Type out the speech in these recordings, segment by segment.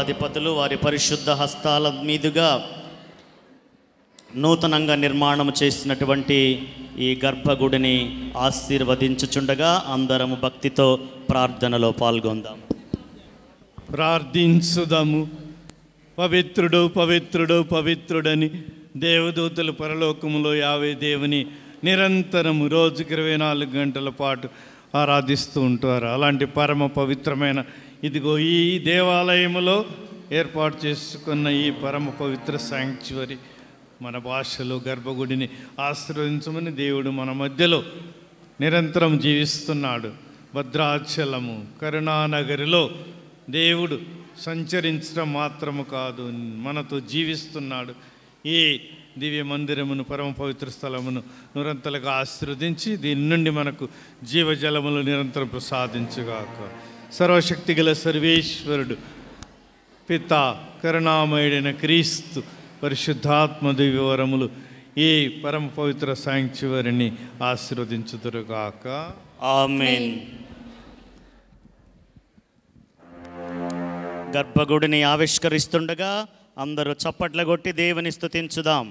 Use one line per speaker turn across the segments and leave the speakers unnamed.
అధిపతులు వారి పరిశుద్ధ హస్తాల మీదుగా నూతనంగా నిర్మాణం చేసినటువంటి ఈ గర్భగుడిని ఆశీర్వదించుచుండగా అందరము భక్తితో ప్రార్థనలో పాల్గొందాం.
ప్రార్థించుదాము. పవిత్రుడు పవిత్రుడు పవిత్రుడని దేవదూతలు పరలోకములో యావే దేవుని నిరంతరము రోజుకి 24 గంటల పాటు ఆరాధిస్తూ ఉంటారు. అలాంటి పరమ పవిత్రమైన ఇదిగో ఈ దేవాలయములో ఏర్పాటు చేసుకున్న ఈ పరమ పవిత్ర శాంక్చువరీ మన భాషలో గర్భగుడిని ఆశీర్వదించమని దేవుడు మన మధ్యలో నిరంతరం జీవిస్తున్నాడు. భద్రాచలము కరుణానగరిలో దేవుడు సంచరించడం మాత్రము కాదు, మనతో జీవిస్తున్నాడు. ఈ దివ్య మందిరమును పరమ పవిత్ర స్థలమును నిరంతరంగా ఆశీర్వదించి దీని నుండి మనకు జీవజలములు నిరంతరం ప్రసాదించుగాక. సర్వశక్తి గల సర్వేశ్వరుడు పిత కరుణామయుడైన క్రీస్తు పరిశుద్ధాత్మ దివ్యవరములు ఈ పరమ పవిత్ర శాంక్చువరీని ఆశీర్వదించుదురుగాక.
ఆమేన్. గర్భగుడిని ఆవిష్కరిస్తుండగా అందరూ చప్పట్ల కొట్టి దేవుని స్తుతించుదాం.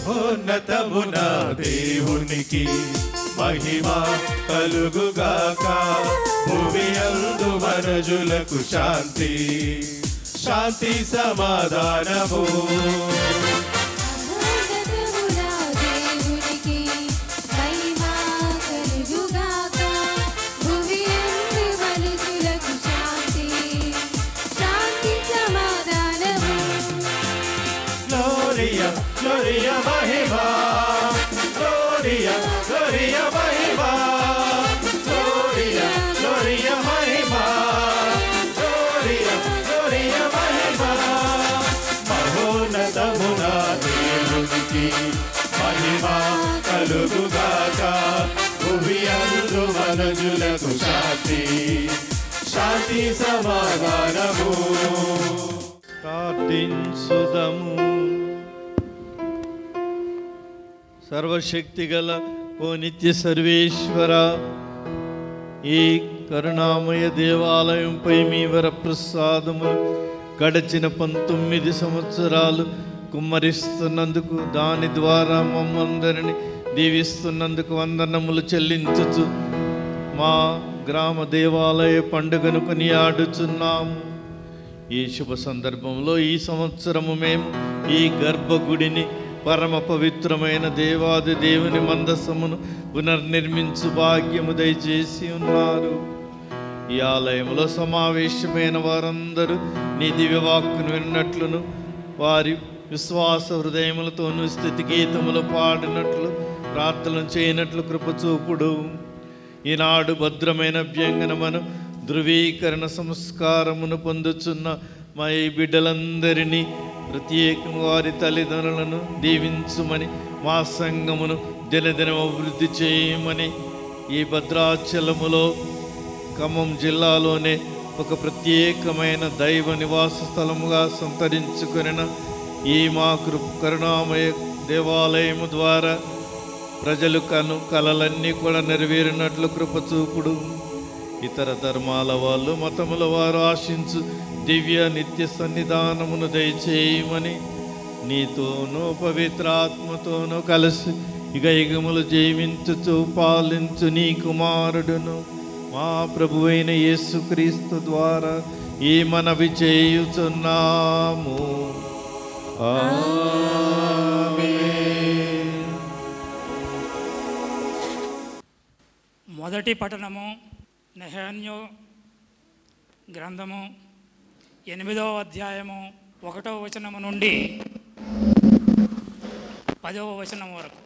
మహోన్నతమున దేవునికి మహిమ కలుగుగాక. భూమియందు మనుజులకు శాంతి శాంతి సమాధానము. Gloria, Gloria, Mahima. Gloria, Gloria, Mahima. Gloria, Gloria, Mahima. Gloria, Gloria, Mahima. మహోన్నతమున దేవునికి మహిమ కలుగుగాక. భూమియందు మనుజులకు శాంతి శాంతి సమాధానము.
ప్రార్థించుదము. సర్వశక్తి గల ఓ నిత్య సర్వేశ్వర, ఈ కరుణామయ దేవాలయంపై మీ వరప్రసాదము గడచిన 19 సంవత్సరాలు కుమ్మరిస్తున్నందుకు, దాని ద్వారా మమ్మందరిని దీవిస్తున్నందుకు వందనములు చెల్లించుచు మా గ్రామ దేవాలయ పండుగను కొనియాడుచున్నాము. ఈ శుభ సందర్భంలో ఈ సంవత్సరము మేము ఈ గర్భగుడిని పరమ పవిత్రమైన దేవాది దేవుని మందసమును పునర్నిర్మించు భాగ్యము దయచేసి ఉన్నారు. ఈ ఆలయంలో సమావేశమైన వారందరూ నీ దివ్యవాక్కును విన్నట్లును, వారి విశ్వాస హృదయములతోనూ స్తుతి గీతములు పాడినట్లు, ప్రార్థనలు చేయనట్లు కృపచూపుడు. ఈనాడు భద్రమైన అభ్యంగనమును ధృవీకరణ సంస్కారమును పొందుచున్న మా ఈ బిడ్డలందరినీ, ప్రత్యేకంగా వారి తల్లిదండ్రులను దీవించుమని, మా సంఘమును దినదినం అభివృద్ధి చేయమని, ఈ భద్రాచలములో ఖమ్మం జిల్లాలోనే ఒక ప్రత్యేకమైన దైవ నివాస స్థలముగా సంతరించుకొనిన ఈ మా కరుణామయ దేవాలయము ద్వారా ప్రజలు కలలన్నీ కూడా నెరవేరినట్లు కృపచూపుడు. ఇతర ధర్మాల వాళ్ళు, మతముల వారు ఆశించు దివ్య నిత్య సన్నిధానమును దయచేయమని, నీతోనూ పవిత్రాత్మతోనూ కలిసి యుగయుగములు జీవించుచు పాలించు నీ కుమారుడును మా ప్రభువైన యేసుక్రీస్తు ద్వారా ఈ మనవి చేయుచున్నాము. ఆమేన్.
మొదటి పఠనము నెహెమ్యా గ్రంథము 8వ అధ్యాయము 1వ వచనము నుండి 10వ వచనం వరకు.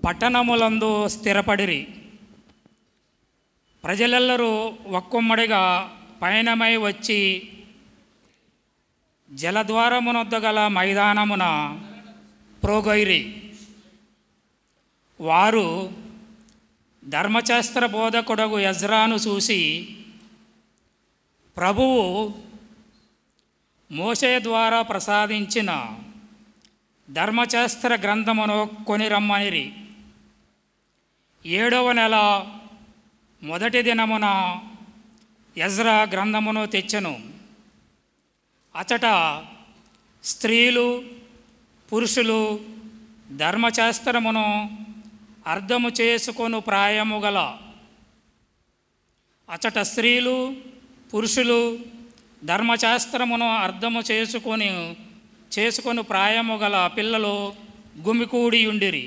పట్టణములందు స్థిరపడిరి, ప్రజలెల్లరూ ఒక్కొమ్మడిగా పయనమై వచ్చి జలద్వారమునొద్ద గల మైదానమున ప్రోగైరి. వారు ధర్మశాస్త్ర బోధకుడగు ఎజ్రాను చూసి, ప్రభువు మోషే ద్వారా ప్రసాదించిన ధర్మశాస్త్ర గ్రంథమును కొని రమ్మనిరి. 7వ నెల మొదటి దినమున ఎజ్రా గ్రంథమును తెచ్చెను. అచట స్త్రీలు పురుషులు ధర్మశాస్త్రమును అర్థము చేసుకొను ప్రాయము గల అచట స్త్రీలు పురుషులు ధర్మశాస్త్రమును అర్థము చేసుకొని ప్రాయము గల పిల్లలు గుమికూడి ఉండిరి.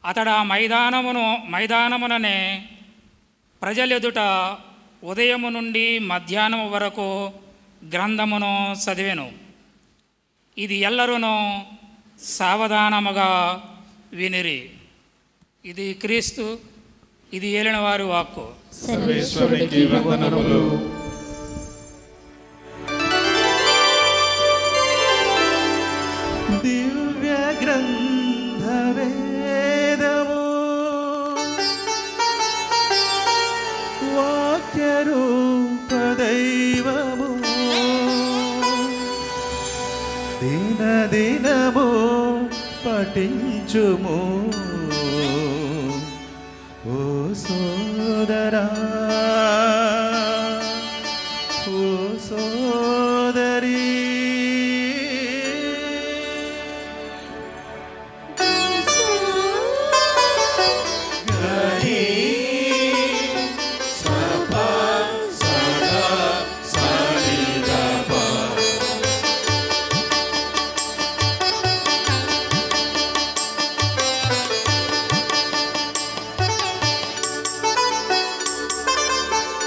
అతడు ఆ మైదానముననే ప్రజలెదుట ఉదయము నుండి మధ్యాహ్నం వరకు గ్రంథమును చదివెను. ఇది ఎల్లరూను సావధానముగా వినిరి. ఇది క్రీస్తు, ఇది ఏలిన వారి వాక్కు.
సర్వేశ్వరునికి వందనములు.
దివ్య గ్రంథ వేదము వాక్యరూప దైవము దినదినము పఠించుము ఓ సోదరా ఓ సోదరీ.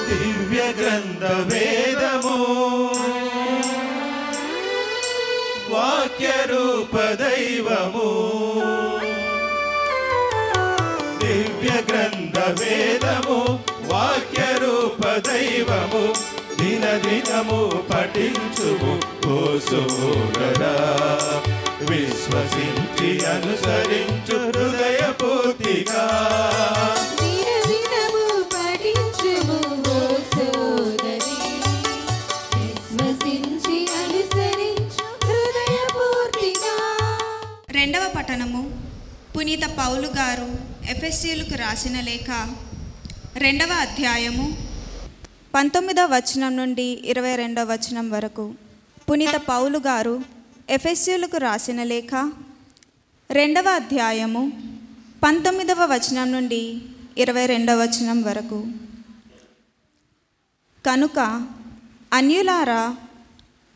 దివ్య గ్రంథ వేదము వాక్య రూప దైవము దివ్య గ్రంథ వేదము వాక్య రూప దైవము దినదినము పఠించుము ఓ సోదరా. విశ్వసించి అనుసరించు హృదయపూర్తిగా
రెండవ పఠనము పునీత పౌలు గారు ఎఫెసీయులకు రాసిన లేఖ 2వ అధ్యాయము 19వ వచనం నుండి 22వ వచనం వరకు. పునీత పౌలు గారు ఎఫెసీయులకు రాసిన లేఖ 2వ అధ్యాయము 19వ వచనం నుండి 22వ వచనం వరకు. కనుక అన్యులారా,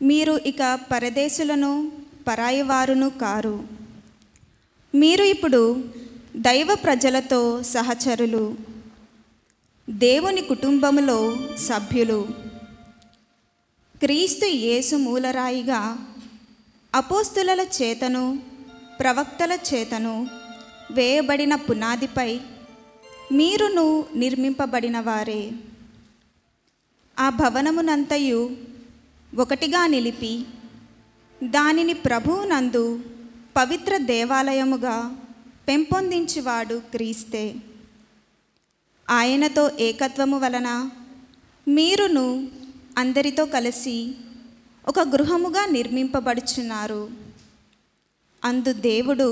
మీరు ఇక పరదేశులను పరాయివారును కారు. మీరు ఇప్పుడు దైవ ప్రజలతో సహచరులు, దేవుని కుటుంబములో సభ్యులు. క్రీస్తు యేసు మూలరాయిగా అపోస్తుల చేతను ప్రవక్తల చేతను వేయబడిన పునాదిపై మీరును నిర్మింపబడిన వారే. ఆ భవనమునంతయు ఒకటిగా నిలిపి దానిని ప్రభువునందు పవిత్ర దేవాలయముగా పెంపొందించువాడు క్రీస్తే. ఆయనతో ఏకత్వము వలన మీరును అందరితో కలిసి ఒక గృహముగా నిర్మింపబడుచున్నారు. అందు దేవుడు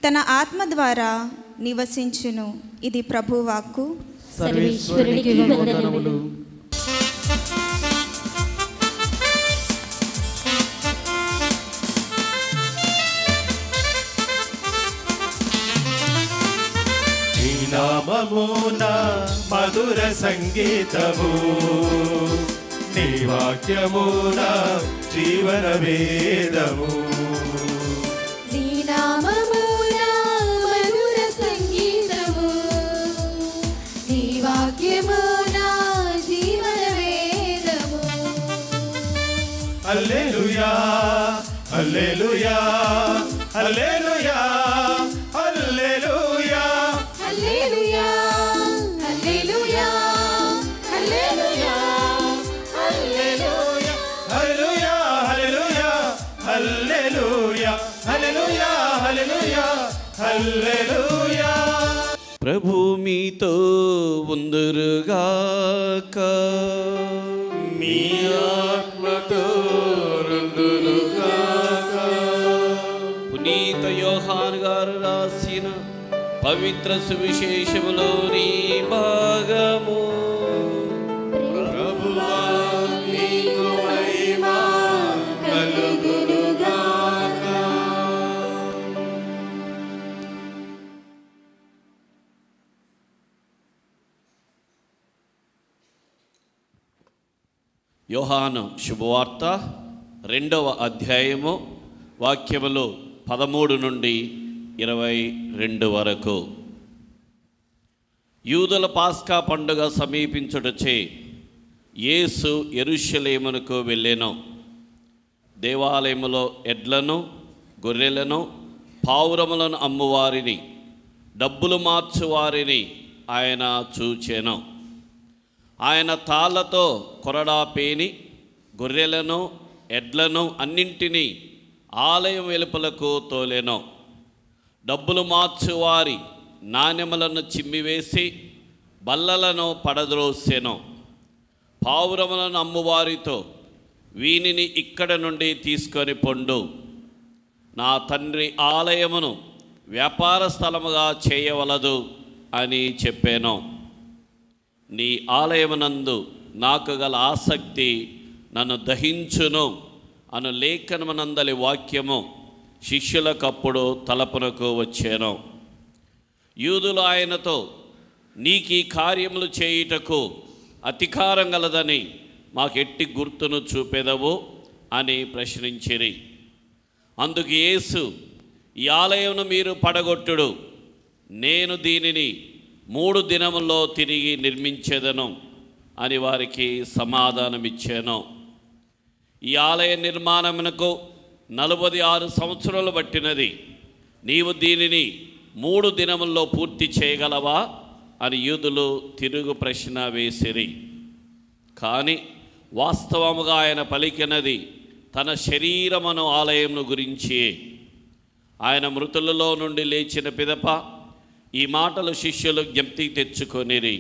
తన ఆత్మ ద్వారా నివసించును. ఇది ప్రభువాక్కు.
సర్వేశ్వరునికి వందనములు.
నామమున మధుర సంగీతము నీ వాక్యమున జీవన వేదము.
నీ నామమున మధుర సంగీతము నీ వాక్యమున జీవన వేదము.
హల్లెలూయా హల్లెలూయా హల్లెలూయా హల్లెలూయా
హల్లెలూయా హల్లెలూయా హల్లెలూయా హల్లెలూయా
హల్లెలూయా హల్లెలూయా హల్లెలూయా హల్లెలూయా.
ప్రభు మీతో ఉందురుగాక,
మీ ఆత్మతో ఉందురుగాక.
పునీత యోహాన్ గారు రాసిన పవిత్ర సువిశేషములోని భాగము.
ప్రభువా నీకు మహిమ కలుగునుగాక.
యోహాను శుభవార్త 2వ అధ్యాయము వాక్యములు 13 నుండి 22 వరకు. యూదుల పాస్కా పండుగ సమీపించుటచే యేసు యెరూషలేమునకు వెళ్ళెను. దేవాలయములో ఎడ్లను, గొర్రెలను, పావురములను అమ్మువారిని, డబ్బులు మార్చువారిని ఆయన చూచెను. ఆయన తాళ్ళతో కొరడా పేని గొర్రెలను, ఎడ్లను అన్నింటినీ ఆలయం వెలుపలకు తోలెను. డబ్బులు మార్చువారి నాణెములను చిమ్మివేసి బల్లలను పడద్రోసెను. పావురములను అమ్మువారితో, వీనిని ఇక్కడ నుండి తీసుకొని పొండు, నా తండ్రి ఆలయమును వ్యాపార స్థలముగా చేయవలదు అని చెప్పాను. నీ ఆలయమునందు నాకు గల ఆసక్తి నన్ను దహించును అను లేఖనమునందలి వాక్యము శిష్యులకప్పుడు తలపునకు వచ్చాను. యూదులు ఆయనతో, నీకీ కార్యములు చేయుటకు అధికారం గలదని మాకెట్టి గుర్తును చూపెదవు అని ప్రశ్నించిరి. అందుకు యేసు, ఈ ఆలయమును మీరు పడగొట్టుడు, నేను దీనిని 3 దినముల్లో తిరిగి నిర్మించేదను అని వారికి సమాధానమిచ్చాను. ఈ ఆలయ నిర్మాణమునకు 46 సంవత్సరాలు పట్టినది. నీవు దీనిని 3 దినముల్లో పూర్తి చేయగలవా అని యూదులు తిరుగు ప్రశ్న వేసిరి. కానీ వాస్తవముగా ఆయన పలికినది తన శరీరమును ఆలయమును గురించి. ఆయన మృతులలో నుండి లేచిన పిదప ఈ మాటలు శిష్యులు జ్ఞప్తికి తెచ్చుకొనిరి.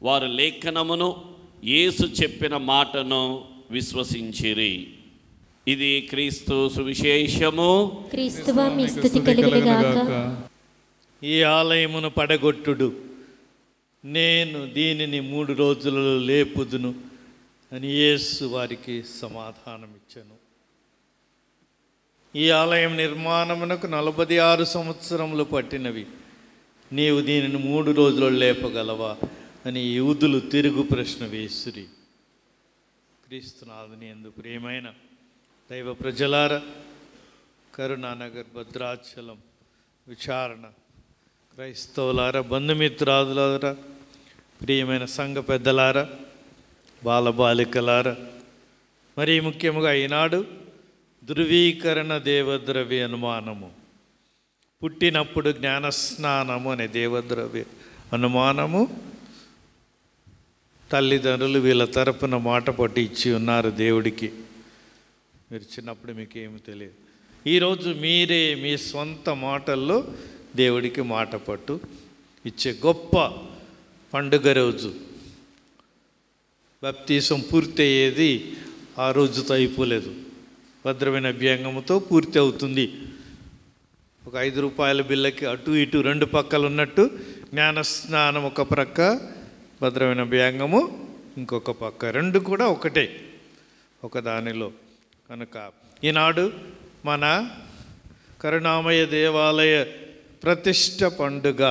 వారు లేఖనమును, యేసు చెప్పిన మాటను విశ్వసించిరి. ఇది క్రీస్తు సువిశేషము.
క్రీస్తువా మీ స్తుతి కలుగునుగాక.
ఈ ఆలయమును పడగొట్టుడు, నేను దీనిని 3 రోజులలో లేపుదును అని యేసు వారికి సమాధానమిచ్చాను. ఈ ఆలయం నిర్మాణమునకు 46 సంవత్సరములు పట్టినవి. నీవు దీనిని 3 రోజుల్లో లేపగలవా అని యూదులు తిరుగు ప్రశ్న వేసిరి. క్రీస్తునాథుని యందు ప్రియమైన దైవ ప్రజలారా, కరుణానగర్, భద్రాచలం, విచారణ క్రైస్తవులారా, బంధుమిత్రాదులారా, ప్రియమైన సంఘ పెద్దలారా, బాలబాలికలారా, మరీ ముఖ్యంగా ఈనాడు ధృవీకరణ దేవద్రవ్య అనుమానము, పుట్టినప్పుడు జ్ఞానస్నానము అనే దేవద్రవ్య అనుమానము తల్లిదండ్రులు వీళ్ళ తరపున మాట పట్టి ఇచ్చి ఉన్నారు దేవుడికి. మీరు చిన్నప్పుడు మీకు ఏమి తెలియదు. ఈరోజు మీరే మీ సొంత మాటల్లో దేవుడికి మాట పట్టు ఇచ్చే గొప్ప పండుగ రోజు. బాప్తీసం పూర్తయ్యేది ఆ రోజుతో అయిపోలేదు, భద్రమైన అభ్యంగముతో పూర్తి అవుతుంది. ఒక 5 రూపాయల బిల్లకి అటు ఇటు 2 పక్కలు ఉన్నట్టు జ్ఞానస్నానం ఒక ప్రక్క, భద్రమైన అభ్యంగము ఇంకొక పక్క, 2 కూడా ఒకటే, ఒక దానిలో. కనుక ఈనాడు మన కరుణామయ దేవాలయ ప్రతిష్ట పండుగ.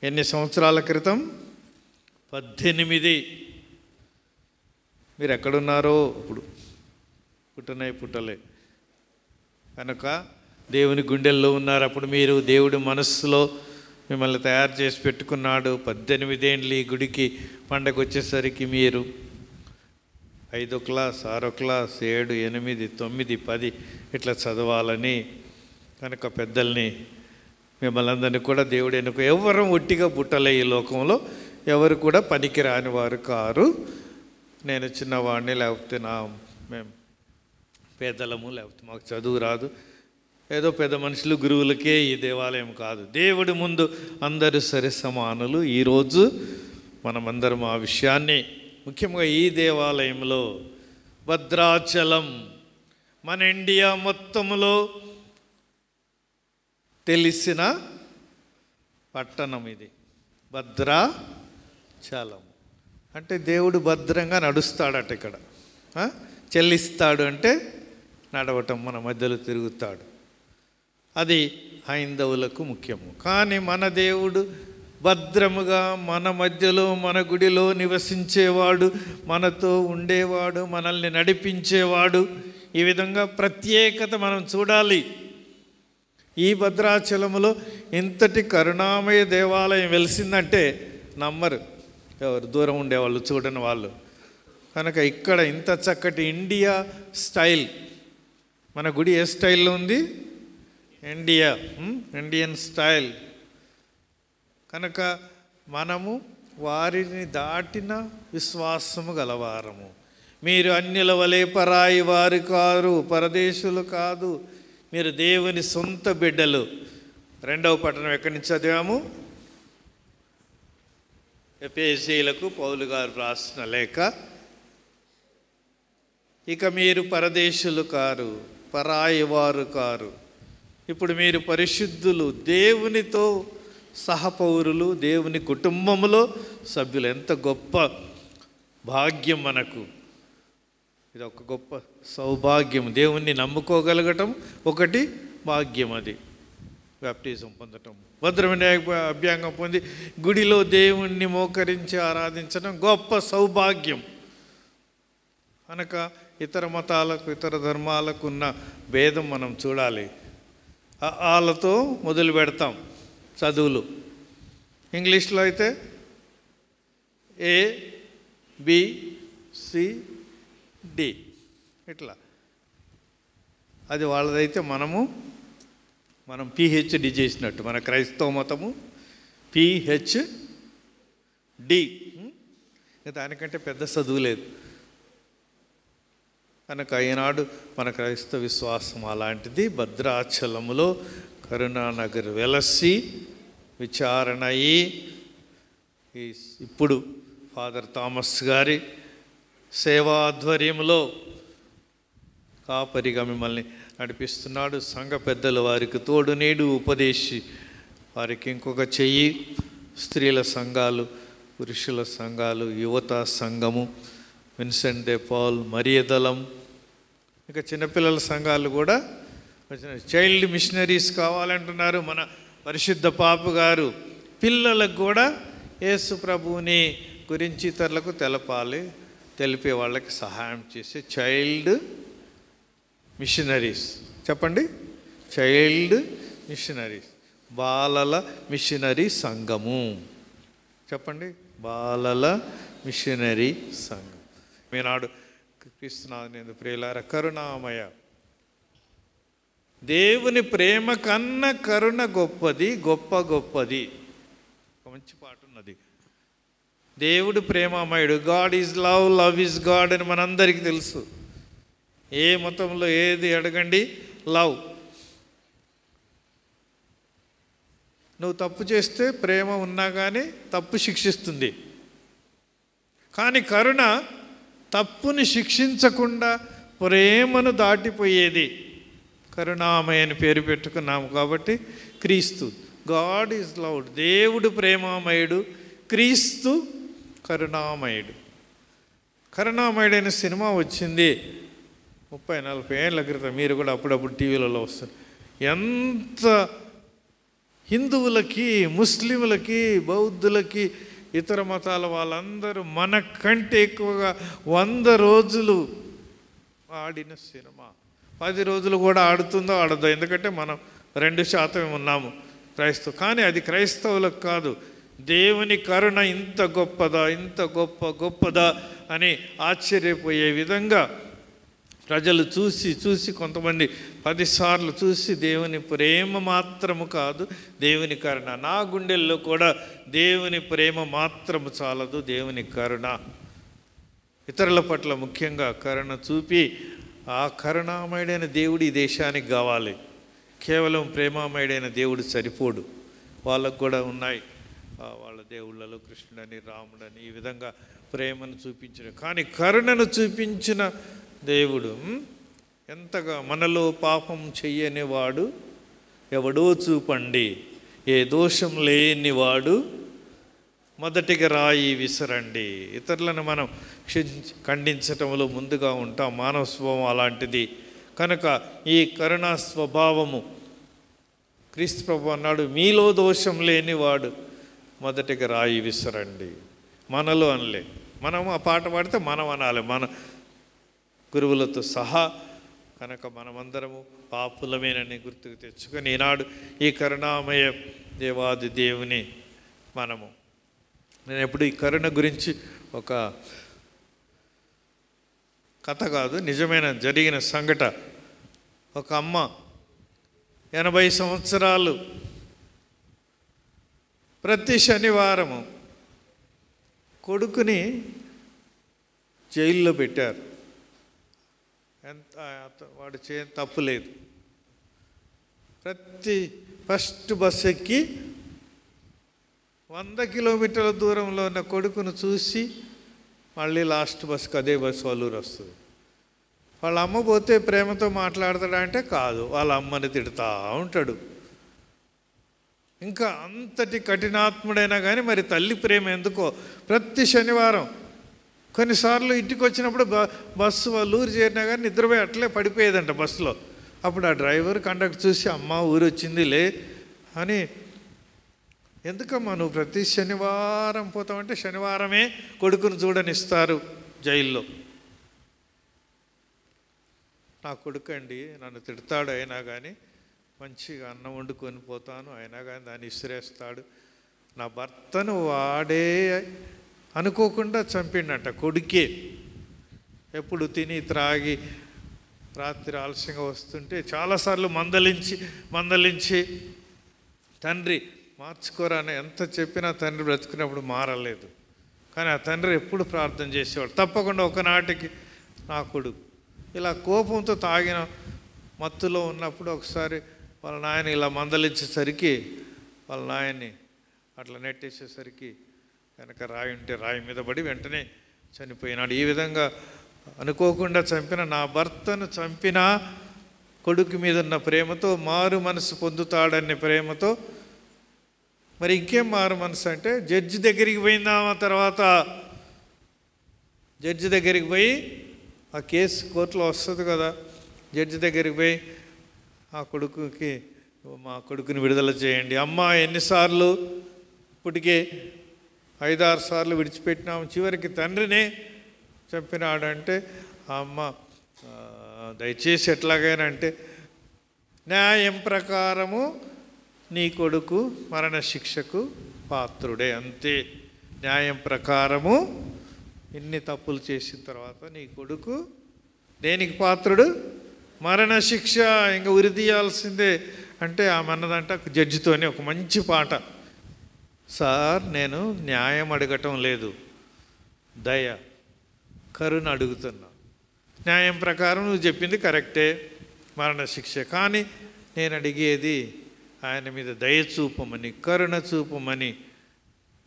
ఎన్ని సంవత్సరాల క్రితం? 18. మీరు ఎక్కడున్నారో అప్పుడు పుట్టలే. కనుక దేవుని గుండెల్లో ఉన్నారు. అప్పుడు మీరు దేవుడి మనస్సులో మిమ్మల్ని తయారు చేసి పెట్టుకున్నాడు. 18 ఏండ్లు ఈ గుడికి పండగ వచ్చేసరికి మీరు 5వ క్లాస్, 6వ క్లాస్, 7, 8, 9, 10 ఇట్లా చదవాలని. కనుక పెద్దల్ని మిమ్మల్ని అందరినీ కూడా దేవుడు ఎన్నుకో. ఎవరు ఒట్టిగా పుట్టలే ఈ లోకంలో, ఎవరు కూడా పనికి రాని వారు కారు. నేను చిన్నవాడిని, లేకపోతే పేదలము, లేకపోతే మాకు చదువు రాదు, ఏదో పెద్ద మనుషులు గురువులకే ఈ దేవాలయం కాదు. దేవుడి ముందు అందరూ సరి సమానులు. ఈరోజు మనమందరం ఆ విషయాన్ని ముఖ్యంగా ఈ దేవాలయంలో భద్రాచలం మన ఇండియా మొత్తంలో తెలిసిన పట్టణం ఇది భద్రాచలం. అంటే దేవుడు భద్రంగా నడుస్తాడట ఇక్కడ. చెల్లిస్తాడు అంటే నడవటం, మన మధ్యలో తిరుగుతాడు. అది హైందవులకు ముఖ్యము. కానీ మన దేవుడు భద్రముగా మన మధ్యలో, మన గుడిలో నివసించేవాడు, మనతో ఉండేవాడు, మనల్ని నడిపించేవాడు. ఈ విధంగా ప్రత్యేకత మనం చూడాలి. ఈ భద్రాచలములో ఇంతటి కరుణామయ దేవాలయం వెలిసిందంటే నమ్మరు ఎవరు, దూరం ఉండేవాళ్ళు, చూడని వాళ్ళు. కనుక ఇక్కడ ఇంత చక్కటి ఇండియా స్టైల్, మన గుడి ఏ స్టైల్లో ఉంది? Indian style. కనుక మనము వారిని దాటిన విశ్వాసము గలవారము. మీరు అన్యుల వలె పరాయి వారు కారు, పరదేశులు కాదు, మీరు దేవుని సొంత బిడ్డలు. 2వ పట్టణం ఎక్కడి నుంచి చదివాము? ఎఫెసీయులకు పౌలు గారు రాసిన లేఖ. ఇక మీరు పరదేశులు కారు, పరాయి వారు కారు. ఇప్పుడు మీరు పరిశుద్ధులు, దేవునితో సహపౌరులు, దేవుని కుటుంబంలో సభ్యులు. ఎంత గొప్ప భాగ్యం మనకు! ఇది ఒక గొప్ప సౌభాగ్యం. దేవుణ్ణి నమ్ముకోగలగటం ఒకటి భాగ్యం. అది బాప్టిజం పొందటం, భద్రమైన అభ్యాంగం పొంది గుడిలో దేవుణ్ణి మోకరించి ఆరాధించడం గొప్ప సౌభాగ్యం. కనుక ఇతర మతాలకు, ఇతర ధర్మాలకు ఉన్న భేదం మనం చూడాలి. వాళ్ళతో మొదలు పెడతాం చదువులు. ఇంగ్లీష్లో అయితే ABCD ఇట్లా. అది వాళ్ళదైతే మనం PhD చేసినట్టు. మన క్రైస్తవ మతము PhD. దానికంటే పెద్ద చదువు లేదు. కనుక ఈనాడు మన క్రైస్తవ విశ్వాసం అలాంటిది. భద్రాచలములో కరుణానగర్ వెలసి విచారణ అయ్యి ఇప్పుడు ఫాదర్ థామస్ గారి సేవా ఆధ్వర్యంలో కాపరిగా మిమ్మల్ని నడిపిస్తున్నాడు. సంఘ పెద్దలు వారికి తోడు నీడు ఉపదేశి, వారికి ఇంకొక చెయ్యి. స్త్రీల సంఘాలు, పురుషుల సంఘాలు, యువత సంఘము, విన్సెంట్ డే పాల్, మరియదలం, ఇంకా చిన్నపిల్లల సంఘాలు కూడా చైల్డ్ మిషనరీస్ కావాలంటున్నారు మన పరిశుద్ధ పాపు గారు. పిల్లలకు కూడా యేసు ప్రభువుని గురించి ఇతరులకు తెలపాలి, తెలిపే వాళ్ళకి సహాయం చేసే చైల్డ్ మిషనరీస్. చెప్పండి, చైల్డ్ మిషనరీస్. బాలల మిషనరీ సంఘము. చెప్పండి, బాలల మిషనరీ సంఘం. మీనాడు క్రీస్తునాథుని ప్రియులారా, కరుణామయ దేవుని ప్రేమ కన్నా కరుణ గొప్పది, గొప్పది. ఒక మంచి పాట ఉన్నది. దేవుడు ప్రేమమయుడు. God is love, love is God అని మనందరికీ తెలుసు. ఏ మతంలో ఏది అడగండి, లవ్. నువ్వు తప్పు చేస్తే ప్రేమ ఉన్నా కానీ తప్పు శిక్షిస్తుంది. కానీ కరుణ తప్పుని శిక్షించకుండా ప్రేమను దాటిపోయేది. కరుణామయ అని పేరు పెట్టుకున్నాము కాబట్టి క్రీస్తు. God is love. దేవుడు ప్రేమామయుడు, క్రీస్తు కరుణామయుడు. కరుణామయుడైన సినిమా వచ్చింది 30-40 ఏళ్ళ క్రితం. మీరు కూడా అప్పుడప్పుడు టీవీలలో వస్తారు. ఎంత హిందువులకి, ముస్లింలకి, బౌద్ధులకి, ఇతర మతాల వాళ్ళందరూ మనకంటే ఎక్కువగా 100 రోజులు ఆడిన సినిమా. 10 రోజులు కూడా ఆడుతుందో ఆడదో, ఎందుకంటే మనం 2% ఉన్నాము క్రైస్తవ. కానీ అది క్రైస్తవులకు కాదు. దేవుని కరుణ ఇంత గొప్పదా, ఇంత గొప్పదా అని ఆశ్చర్యపోయే విధంగా ప్రజలు చూసి కొంతమంది 10 సార్లు చూసి దేవుని ప్రేమ మాత్రము కాదు, దేవుని కరుణ. నా గుండెల్లో కూడా దేవుని ప్రేమ మాత్రము చాలదు, దేవుని కరుణ. ఇతరుల పట్ల ముఖ్యంగా కరుణ చూపి ఆ కరుణామయుడైన దేవుడు ఈ దేశానికి కావాలి. కేవలం ప్రేమామయుడైన దేవుడు సరిపోడు. వాళ్ళకు కూడా ఉన్నాయి వాళ్ళ దేవుళ్ళలో కృష్ణుడని, రాముడని, ఈ విధంగా ప్రేమను చూపించిన, కానీ కరుణను చూపించిన దేవుడు ఎంతగా మనలో పాపం చెయ్యనివాడు ఎవడో చూపండి, ఏ దోషం లేనివాడు మొదటిగా రాయి విసరండి. ఇతరులను మనం ఖండించటంలో ముందుగా ఉంటాం. మానవ స్వభావం అలాంటిది. కనుక ఈ కరుణా స్వభావము క్రీస్తు ప్రభు అన్నాడు, మీలో దోషం లేనివాడు మొదటిగా రాయి విసరండి. మనలో అనలే, మనం ఆ పాట పాడితే మనం అనాలి, మన గురువులతో సహా. కనుక మనమందరము పాపులమేనని గుర్తుకు తెచ్చుకొని ఈనాడు ఈ కరుణామయ దేవాది దేవుని నేను ఎప్పుడు ఈ కరుణ గురించి ఒక కథ కాదు, నిజమైన జరిగిన సంఘట. ఒక అమ్మ 80 సంవత్సరాలు ప్రతి శనివారము కొడుకుని జైల్లో పెట్టారు. వాడు తప్పు లేదు. ఫస్ట్ బస్ ఎక్కి 100 కిలోమీటర్ల దూరంలో ఉన్న కొడుకును చూసి మళ్ళీ లాస్ట్ బస్కి అదే బస్సు వాళ్ళూరు వస్తుంది. వాళ్ళ అమ్మ పోతే ప్రేమతో మాట్లాడతాడా అంటే కాదు, వాళ్ళ అమ్మని తిడతా ఉంటాడు. ఇంకా అంతటి కఠినాత్ముడైనా కానీ మరి తల్లి ప్రేమ ఎందుకో ప్రతి శనివారం కొన్నిసార్లు ఇంటికి వచ్చినప్పుడు బస్సు వాళ్ళు ఊరు చేరినా కానీ నిద్రపోయి అట్లే పడిపోయేదంట బస్సులో. అప్పుడు ఆ డ్రైవర్ కండక్టర్ చూసి, అమ్మ ఊరు వచ్చిందిలే అని, ఎందుకమ్మా నువ్వు ప్రతి శనివారం పోతావంటే శనివారమే కొడుకును చూడనిస్తారు జైల్లో. నా కొడుకు అండి నన్ను తిడతాడు, అయినా కానీ మంచిగా అన్నం వండుకొని పోతాను, అయినా కానీ దాన్ని ఇసిరేస్తాడు. నా భర్తను వాడే అనుకోకుండా చంపిండంట కొడుకే. ఎప్పుడు తిని త్రాగి రాత్రి ఆలస్యంగా వస్తుంటే చాలాసార్లు మందలించి తండ్రి మార్చుకోరాని ఎంత చెప్పినా తండ్రి బ్రతుకున్నప్పుడు మారలేదు. కానీ ఆ తండ్రి ఎప్పుడు ప్రార్థన చేసేవాడు, తప్పకుండా ఒకనాటికి నా కొడుకు ఇలా కోపంతో తాగిన మత్తులో ఉన్నప్పుడు ఒకసారి వాళ్ళ నాయన ఇలా మందలించేసరికి వాళ్ళ నాయన్ని అట్లా నెట్టేసేసరికి కనుక రాయి ఉంటే రాయి మీద పడి వెంటనే చనిపోయినాడు. ఈ విధంగా అనుకోకుండా చంపిన నా భర్తను చంపిన కొడుకు మీద ఉన్న ప్రేమతో మారు మనసు పొందుతాడనే ప్రేమతో, మరి ఇంకేం మారు మనసు అంటే జడ్జి దగ్గరికి పోయిందామా, తర్వాత జడ్జి దగ్గరికి పోయి ఆ కేసు కోర్టులో వస్తుంది కదా, జడ్జి దగ్గరికి పోయి మా కొడుకుని విడుదల చేయండి. అమ్మ ఎన్నిసార్లు ఇప్పటికే 5-6 సార్లు విడిచిపెట్టినాము, చివరికి తండ్రినే చంపినాడంటే ఆ అమ్మ దయచేసి ఎట్లాగైనా అంటే న్యాయం ప్రకారము నీ కొడుకు మరణశిక్షకు పాత్రుడే, అంతే. న్యాయం ప్రకారము ఇన్ని తప్పులు చేసిన తర్వాత నీ కొడుకు దేనికి పాత్రుడు? మరణశిక్ష, ఇంకా ఉరి తీయాల్సిందే అంటే ఆమె అన్నదంట జడ్జితోనే ఒక మంచి పాట, సార్ నేను న్యాయం అడగటం లేదు, దయ కరుణ అడుగుతున్నా. న్యాయం ప్రకారం నువ్వు చెప్పింది కరెక్టే, మరణశిక్ష, కానీ నేను అడిగేది ఆయన మీద దయ చూపమని, కరుణ చూపమని.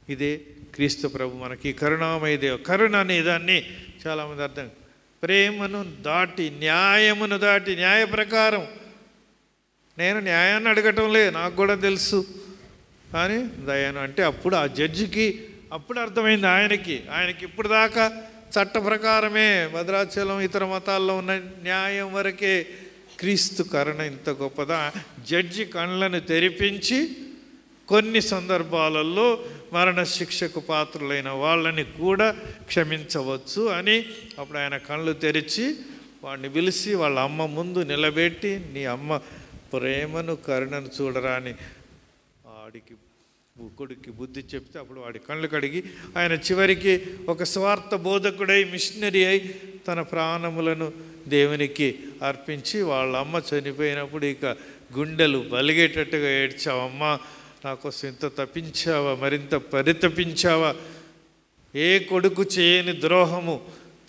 ఇదే క్రీస్తు ప్రభు మనకి కరుణామయ దేవ. కరుణ అనే దాన్ని చాలామంది అర్థం, ప్రేమను దాటి న్యాయమును దాటి, న్యాయ ప్రకారం నేను న్యాయాన్ని అడగటం లేదు, నాకు కూడా తెలుసు, కానీ దయను అంటే అప్పుడు ఆ జడ్జికి అప్పుడు అర్థమైంది ఆయనకి ఇప్పుడు దాకా చట్ట ప్రకారమే భద్రాచలం ఇతర మతాల్లో ఉన్న న్యాయం వరకే, క్రీస్తు కరుణ ఇంత గొప్పదా. జడ్జి కళ్ళను తెరిపించి కొన్ని సందర్భాలలో మరణశిక్షకు పాత్రులైన వాళ్ళని కూడా క్షమించవచ్చు అని అప్పుడు ఆయన కళ్ళు తెరిచి వాడిని పిలిచి వాళ్ళ అమ్మ ముందు నిలబెట్టి, నీ అమ్మ ప్రేమను కరుణను చూడరా అని వాడికి కొడుక్కి బుద్ధి చెప్తే అప్పుడు వాడి కళ్ళు కడిగి ఆయన చివరికి ఒక స్వార్థ బోధకుడై మిషనరీ అయి తన ప్రాణములను దేవునికి అర్పించి వాళ్ళ అమ్మ చనిపోయినప్పుడు ఇక గుండెలు బలిగేటట్టుగా ఏడ్చావమ్మా, నా కోసం ఇంత తప్పించావా, మరింత పరితపించావా. ఏ కొడుకు చేయని ద్రోహము,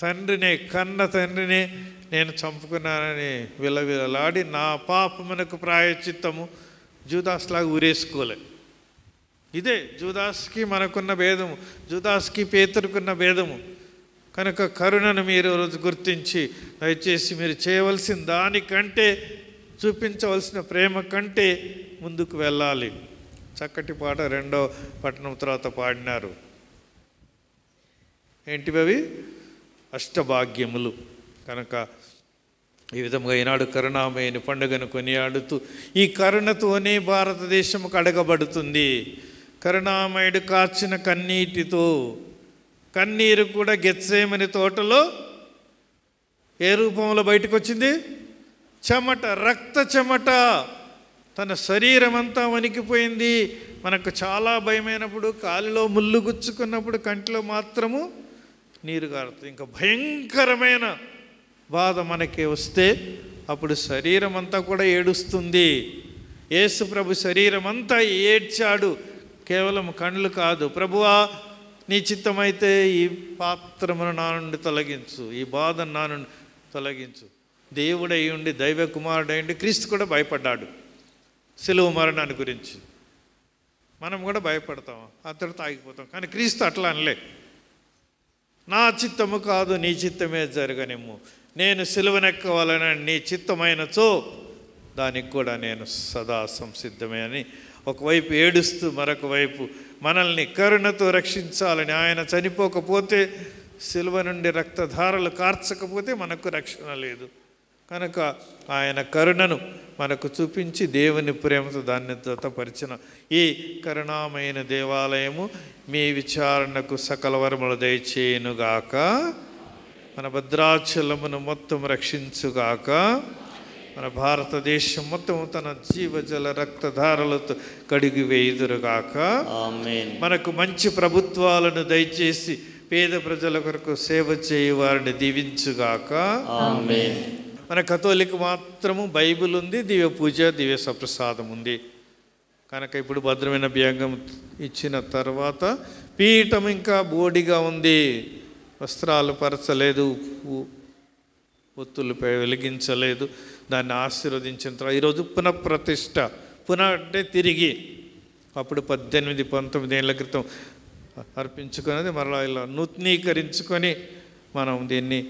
తండ్రినే కన్న తండ్రినే నేను చంపుకున్నానని విలవిలలాడి నా పాపమునకు ప్రాయశ్చిత్తము జూదాస్లాగా ఊరేసుకోలే. ఇదే జూదాస్కి మనకున్న భేదము, జూదాస్కి పేతురుకున్న భేదము. కనుక కరుణను మీరు రోజు గుర్తించి దయచేసి మీరు చేయవలసిన దానికంటే, చూపించవలసిన ప్రేమ కంటే ముందుకు వెళ్ళాలి. చక్కటి పాట 2వ పట్టణం తర్వాత పాడినారు. ఏంటివి అవి? అష్టభాగ్యములు. కనుక ఈ విధంగా ఈనాడు కరుణామయుని పండుగను కొనియాడుతూ ఈ కరుణతోనే భారతదేశం కడగబడుతుంది. కరుణామయుడు కార్చిన కన్నీటితో, కన్నీరు కూడా గెత్సేమని తోటలో ఏ రూపంలో బయటకు వచ్చింది? చెమట, రక్త చెమట. తన శరీరం అంతా వణికిపోయింది. మనకు చాలా భయమైనప్పుడు, కాలిలో ముళ్ళు గుచ్చుకున్నప్పుడు కంటిలో మాత్రము నీరు గారుతుంది. ఇంకా భయంకరమైన బాధ మనకి వస్తే అప్పుడు శరీరం అంతా కూడా ఏడుస్తుంది. యేసు ప్రభు శరీరం అంతా ఏడ్చాడు, కేవలం కళ్ళు కాదు. ప్రభువా, నీ చిత్తమైతే ఈ పాత్రమును నా నుండి తొలగించు, ఈ బాధను నా నుండి తొలగించు. దేవుడై ఉండి, దైవ కుమారుడై ఉండి క్రీస్తు కూడా భయపడ్డాడు సిలువ మరణాన్ని గురించి. మనం కూడా భయపడతాం, అతడితో ఆగిపోతాం. కానీ క్రీస్తు అట్లా అనలే. నా చిత్తము కాదు, నీ చిత్తమే జరగనిమ్ము. నేను సిలువనెక్కవాలని నీ చిత్తమైనచో దానికి కూడా నేను సదా సంసిద్ధమే అని ఒకవైపు ఏడుస్తూ, మరొక వైపు మనల్ని కరుణతో రక్షించాలని, ఆయన చనిపోకపోతే, సిలువ నుండి రక్తధారలు కార్చకపోతే మనకు రక్షణ లేదు. కనుక ఆయన కరుణను మనకు చూపించి దేవుని ప్రేమతో దాన్ని జతపరిచిన ఈ కరుణామైన దేవాలయము మీ విచారణకు సకల వరములు దయచేయునుగాక. మన భద్రాచలమును మొత్తం రక్షించుగాక. మన భారతదేశం మొత్తం తన జీవజల రక్తధారలతో కడిగి వేయుదురుగాక. మనకు మంచి ప్రభుత్వాలను దయచేసి పేద ప్రజల కొరకు సేవ చేయు వారిని దీవించుగాక. మన కథోలిక మాత్రము బైబిల్ ఉంది, దివ్య పూజ, దివ్య సప్రసాదం ఉంది. కనుక ఇప్పుడు భద్రమైన అభ్యంగం ఇచ్చిన తర్వాత పీఠం ఇంకా బోడిగా ఉంది, వస్త్రాలు పరచలేదు, ఒత్తులు వెలిగించలేదు. దాన్ని ఆశీర్వదించిన తర్వాత ఈరోజు పునఃప్రతిష్ఠ. అంటే తిరిగి అప్పుడు 18-19 ఏళ్ళ క్రితం అర్పించుకున్నది మరలా ఇలా నూతనీకరించుకొని మనం దీన్ని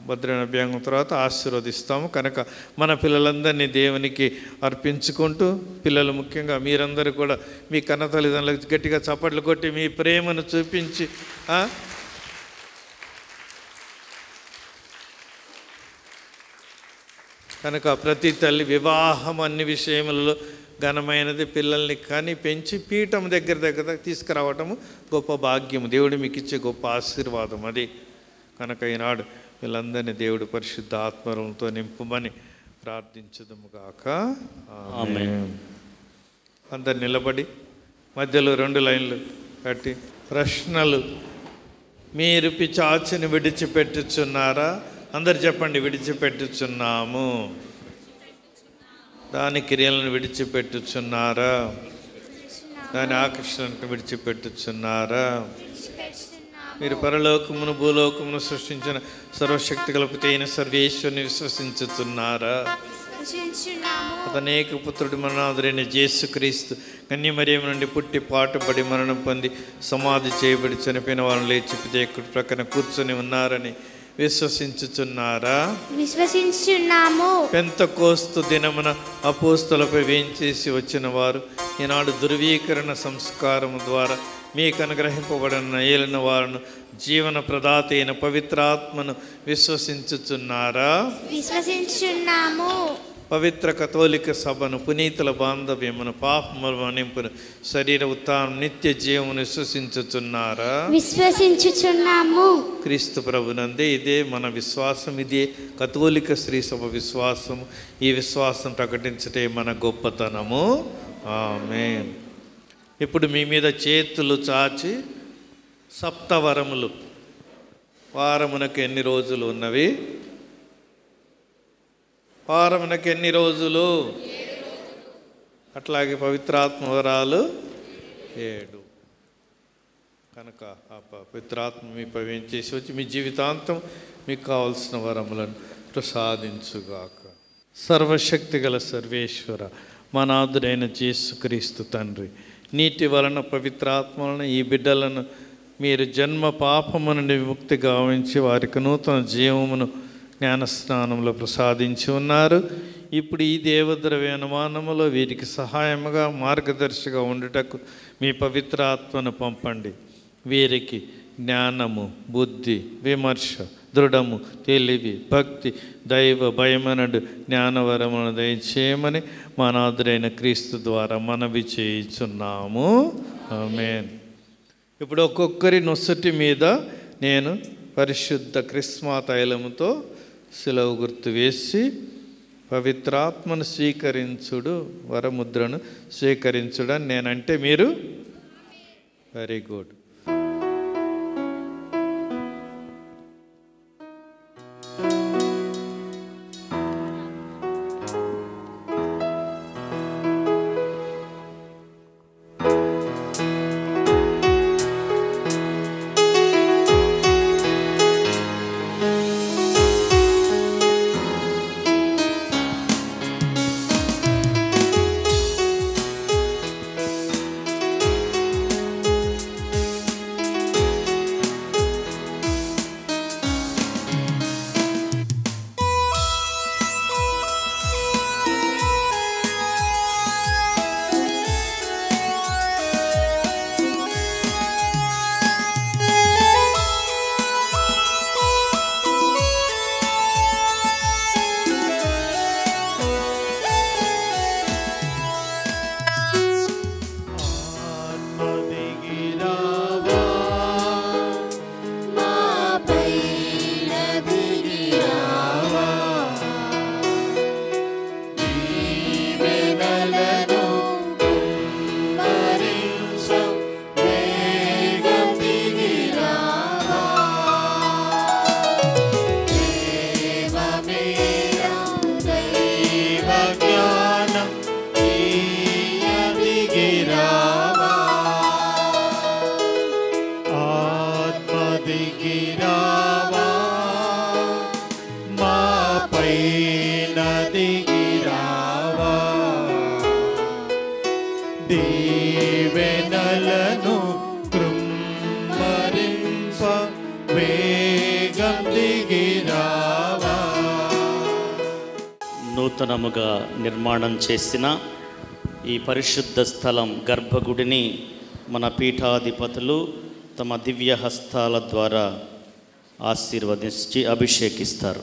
భద్రమైన అభ్యంగం తర్వాత ఆశీర్వదిస్తాము. కనుక మన పిల్లలందరినీ దేవునికి అర్పించుకుంటూ, పిల్లలు ముఖ్యంగా మీరందరూ కూడా మీ కన్న తల్లిదండ్రులకు గట్టిగా చప్పట్లు కొట్టి మీ ప్రేమను చూపించి, కనుక ప్రతి తల్లి వివాహం అన్ని విషయములలో ఘనమైనది. పిల్లల్ని కానీ పెంచి పీఠం దగ్గర తీసుకురావటము గొప్ప భాగ్యము, దేవుడు మీకు ఇచ్చే గొప్ప ఆశీర్వాదం అది. కనుక ఈనాడు వీళ్ళందరినీ దేవుడు పరిశుద్ధ ఆత్మరంతో నింపుమని ప్రార్థించుదుముగాక. ఆమేన్. అందరు నిలబడి మధ్యలో 2 లైన్లు కట్టి ప్రశ్నలు. మీరు పిశాచిని విడిచిపెట్టుచున్నారా? అందరు చెప్పండి. విడిచిపెట్టుచున్నాము. దాని క్రియలను విడిచిపెట్టుచున్నారా? దాని ఆకర్షణను విడిచిపెట్టుచున్నారా? మీరు పరలోకమును భూలోకమును సృష్టించిన సర్వశక్తి కల్పితైన సర్వేశ్వరుని విశ్వసించుతున్నారా? అతనేక పుత్రుడు మననాథుడైన యేసుక్రీస్తు కన్యమరియము నుండి పుట్టి పాటుపడి మరణం పొంది సమాధి చేయబడి చనిపోయిన వారిని లేచి పితేకుడి ప్రక్కన కూర్చొని ఉన్నారని విశ్వసించుచున్నారా?
విశ్వసించున్నాము.
పెంతెకోస్తు దినమున అపోస్తలపై వేంచేసి వచ్చిన వారు ఈనాడు ధృవీకరణ సంస్కారము ద్వారా మీకు అనుగ్రహింపబడిన ఏలిన వారును జీవన ప్రదాత అయిన పవిత్రాత్మను విశ్వసించుచున్నారా?
విశ్వసించున్నాము.
పవిత్ర కథోలిక సభను, పునీతుల బాంధవ్యమును, పాపముల మన్నింపును, శరీర ఉత్థానం, నిత్య జీవమును విశ్వసించుచున్నారా?
విశ్వసించుచున్నాము.
క్రీస్తు ప్రభునందే ఇదే మన విశ్వాసం, ఇదే కథోలిక శ్రీ సభ విశ్వాసము. ఈ విశ్వాసం ప్రకటించటే మన గొప్పతనము. ఆమేన్. ఇప్పుడు మీ మీద చేతులు చాచి సప్తవరములు. వారమునకు ఎన్ని రోజులు ఉన్నవి? వారమునకు ఎన్ని రోజులు? అట్లాగే పవిత్రాత్మ వరాలు 7. కనుక ఆ పవిత్రాత్మ మీపై వేంచేసి వచ్చి మీ జీవితాంతం మీకు కావలసిన వరములను ప్రసాదించుగాక. సర్వశక్తి గల సర్వేశ్వర, మా నాథుడైన యేసుక్రీస్తు తండ్రి, నీటి వలన పవిత్రాత్మ వలన ఈ బిడ్డలను మీరు జన్మ పాపము నుండి విముక్తి గావించి వారికి నూతన జీవమును జ్ఞానస్నానంలో ప్రసాదించి ఉన్నారు. ఇప్పుడు ఈ దేవద్రవ్య అనుమానములో వీరికి సహాయముగా మార్గదర్శిగా ఉండుటకు మీ పవిత్ర ఆత్మను పంపండి. వీరికి జ్ఞానము, బుద్ధి, విమర్శ, దృఢము, తెలివి, భక్తి, దైవ భయమనడు జ్ఞానవరమును దయచేయమని మా నాథుడైన క్రీస్తు ద్వారా మనవి చేయుచున్నాము. ఆమేన్. ఇప్పుడు ఒక్కొక్కరి నొసటి మీద నేను పరిశుద్ధ క్రిస్మా తైలముతో శిలవ గుర్తు వేసి పవిత్రాత్మను స్వీకరించుడు, వరముద్రను స్వీకరించుడని నేనంటే మీరు వెరీ గుడ్.
దీవెనలను కృమ్మరింప వేగం దిగిరావా.
నూతనముగా నిర్మాణం చేసిన ఈ పరిశుద్ధ స్థలం గర్భగుడిని మన పీఠాధిపతులు తమ దివ్య హస్తాల ద్వారా ఆశీర్వదించి అభిషేకిస్తారు.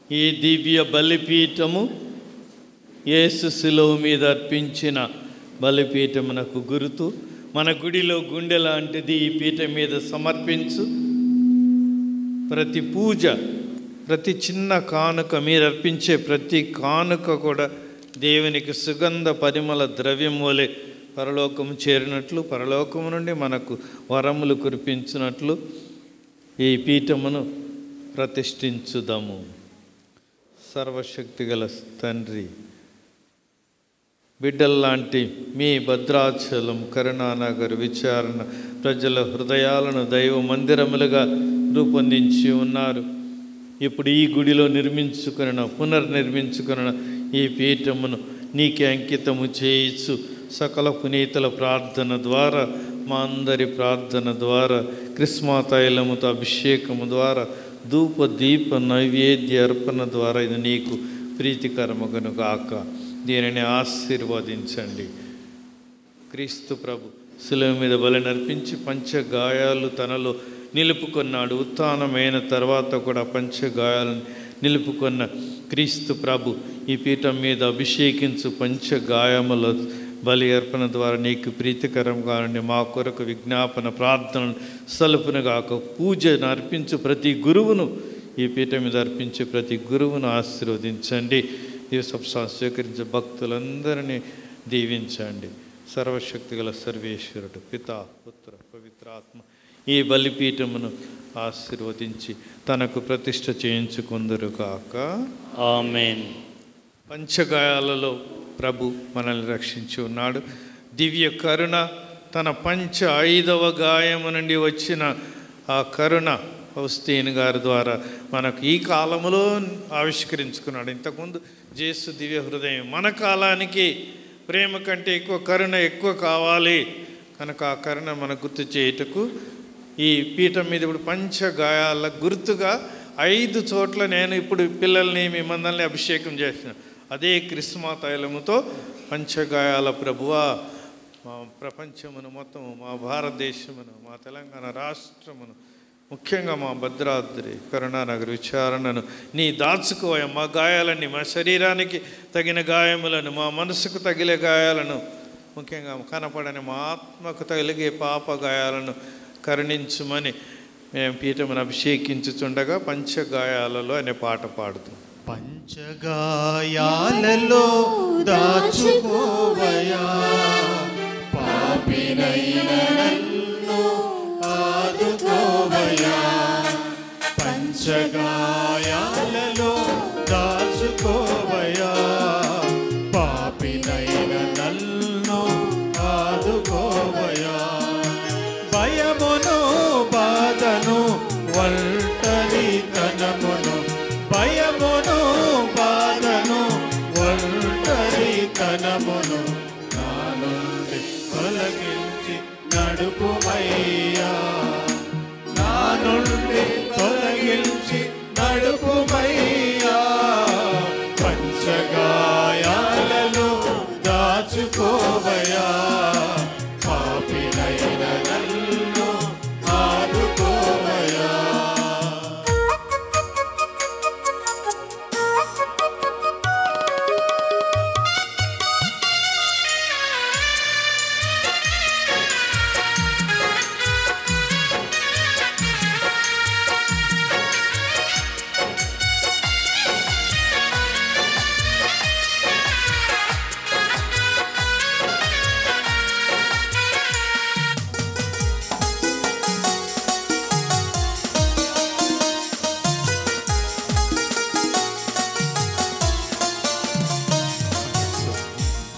ఈ దివ్య బలిపీఠము యేసు శిలువ మీద అర్పించిన బలిపీఠమునకు గుర్తు. మన గుడిలో గుండె లాంటిది ఈ పీఠం మీద సమర్పించు. ప్రతి పూజ, ప్రతి చిన్న కానుక, మీరు అర్పించే ప్రతి కానుక కూడా దేవునికి సుగంధ పరిమళ ద్రవ్యం వలె పరలోకము చేరినట్లు, పరలోకము నుండి మనకు వరములు కురిపించినట్లు ఈ పీఠమును ప్రతిష్ఠించుదాము. సర్వశక్తి గల తండ్రి, బిడ్డల్లాంటి మీ భద్రాచలం, కరుణానగర్, విచారణ ప్రజల హృదయాలను దైవ మందిరములుగా రూపొందించి ఉన్నారు. ఇప్పుడు ఈ గుడిలో పునర్నిర్మించుకున్న ఈ పీఠమును నీకే అంకితము చేయించు. సకల పునీతుల ప్రార్థన ద్వారా, మా అందరి ప్రార్థన ద్వారా, క్రిస్మా తైలముతో అభిషేకము ద్వారా, ధూప దీప నైవేద్య అర్పణ ద్వారా ఇది నీకు ప్రీతికరముగను గాక. దీనిని ఆశీర్వదించండి. క్రీస్తు ప్రభు శిలువ మీద బలి నర్పించి పంచగాయాలు తనలో నిలుపుకున్నాడు. ఉత్థానమైన తర్వాత కూడా పంచగాయాలను నిలుపుకున్న క్రీస్తు ప్రభు ఈ పీఠం మీద అభిషేకించు పంచగాయముల బలి అర్పణ ద్వారా నీకు ప్రీతికరంగా ఉండి మా కొరకు విజ్ఞాపన ప్రార్థనలు సలుపునుగాక. పూజను అర్పించు ప్రతి గురువును, ఈ పీఠం మీద అర్పించే ప్రతి గురువును ఆశీర్వదించండి. దివసప్రసాదం స్వీకరించే భక్తులందరినీ దీవించండి. సర్వశక్తి గల సర్వేశ్వరుడు పితా, పుత్ర, పవిత్రాత్మ ఈ బలిపీఠమును ఆశీర్వదించి తనకు ప్రతిష్ఠ చేయించుకుందరుగాక.
ఆమేన్.
పంచగాయాలలో ప్రభు మనల్ని రక్షించి ఉన్నాడు. దివ్య కరుణ, తన 5వ గాయము నుండి వచ్చిన ఆ కరుణ ఫౌస్తీన్ గారి ద్వారా మనకు ఈ కాలంలో ఆవిష్కరించుకున్నాడు. ఇంతకుముందు జేసు దివ్య హృదయం. మన కాలానికి ప్రేమ కంటే ఎక్కువ కరుణ ఎక్కువ కావాలి కనుక ఆ కరుణ మనకు గుర్తు చేయుటకు ఈ పీఠం మీద ఇప్పుడు పంచగాయాల గుర్తుగా 5 చోట్ల నేను ఇప్పుడు పిల్లల్ని మిమ్మల్ని అభిషేకం చేసిన అదే క్రిస్మా తైలముతో పంచగాయాల ప్రభువా మా ప్రపంచమును మొత్తం, మా భారతదేశమును, మా తెలంగాణ రాష్ట్రమును, ముఖ్యంగా మా భద్రాద్రి కరుణానగర్ విచారణను నీ దాచుకోయ. మా గాయాలన్నీ, మా శరీరానికి తగిన గాయములను, మా మనసుకు తగిలే గాయాలను, ముఖ్యంగా కనపడని మా ఆత్మకు తగిలిగే పాప గాయాలను కరుణించుమని మేము పీఠమును అభిషేకించుచుండగా పంచగాయాలలో అనే పాట పాడుతాం.
పంచగాయాలలో దాచుకోవయా, పాపినైన నన్ను ఆదుకోవయా. పంచగాయాలలో దాచుకోవయా, పాపినైన నన్ను ఆదుకోవయా. భయమును బాధను ఒంటరితనమును, భయమును బాధను ఒంటరితనమును నా నుండి తొలగించి నడుపుమయ్యా, నా నుండి తొలగించి నడుపుమయ్యా. పంచగాయాలలో దాచుకోవయా, పాపినైన నన్ను ఆదుకోవయా.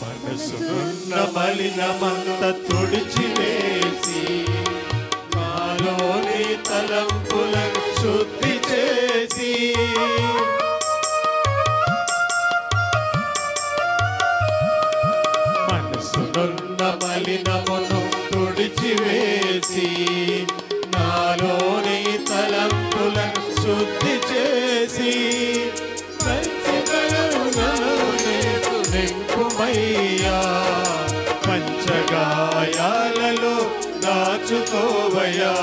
మనసునున్న మలినమంత తుడిచివేసి, నాలోని తలంపులను శుద్ధి చేసి, మనసునున్న మలినమును తుడిచివేసి, నాలోని తలంపులను శుద్ధి చేసి, నింపుమయ్యా. పంచగాయాలలో దాచుకోవయా,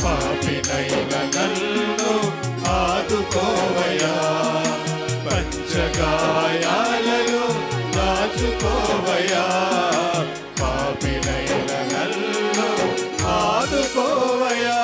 పాపినైన నన్ను ఆదుకోవయా. పంచగాయాలలో దాచుకోవయా, పాపినైన నన్ను ఆదుకోవయా.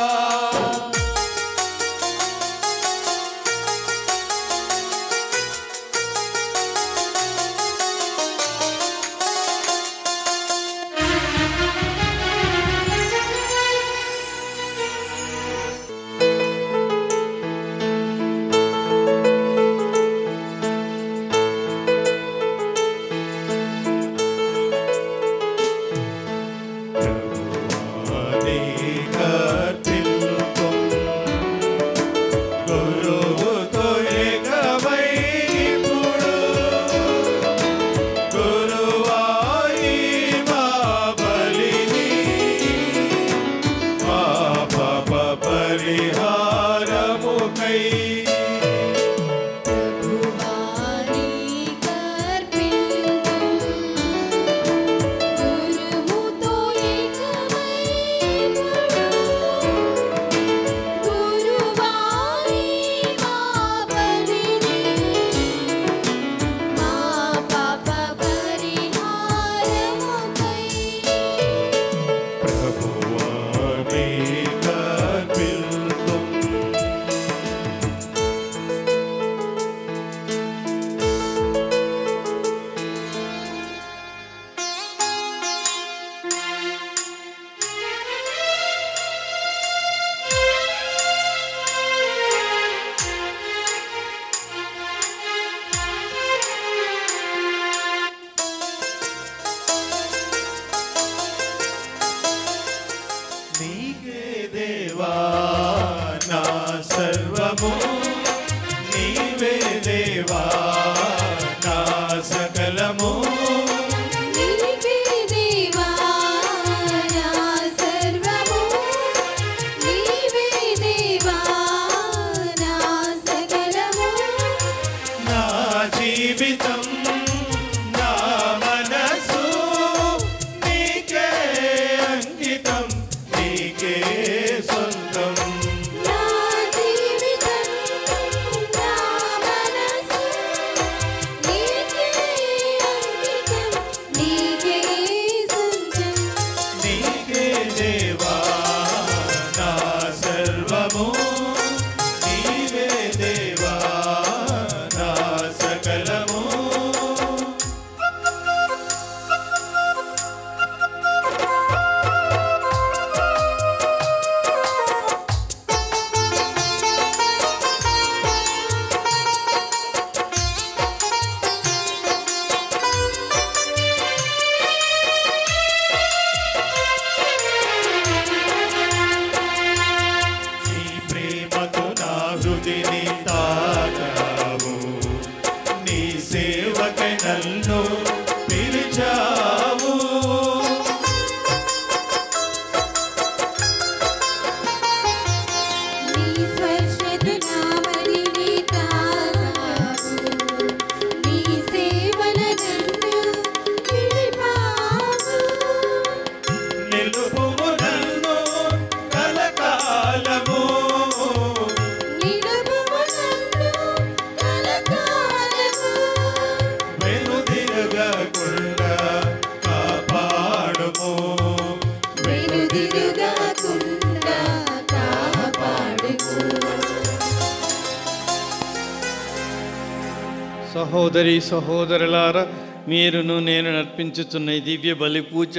సహోదరి సహోదరులారా, మీరును నేను నర్పించుచున్న ఈ దివ్య బలి పూజ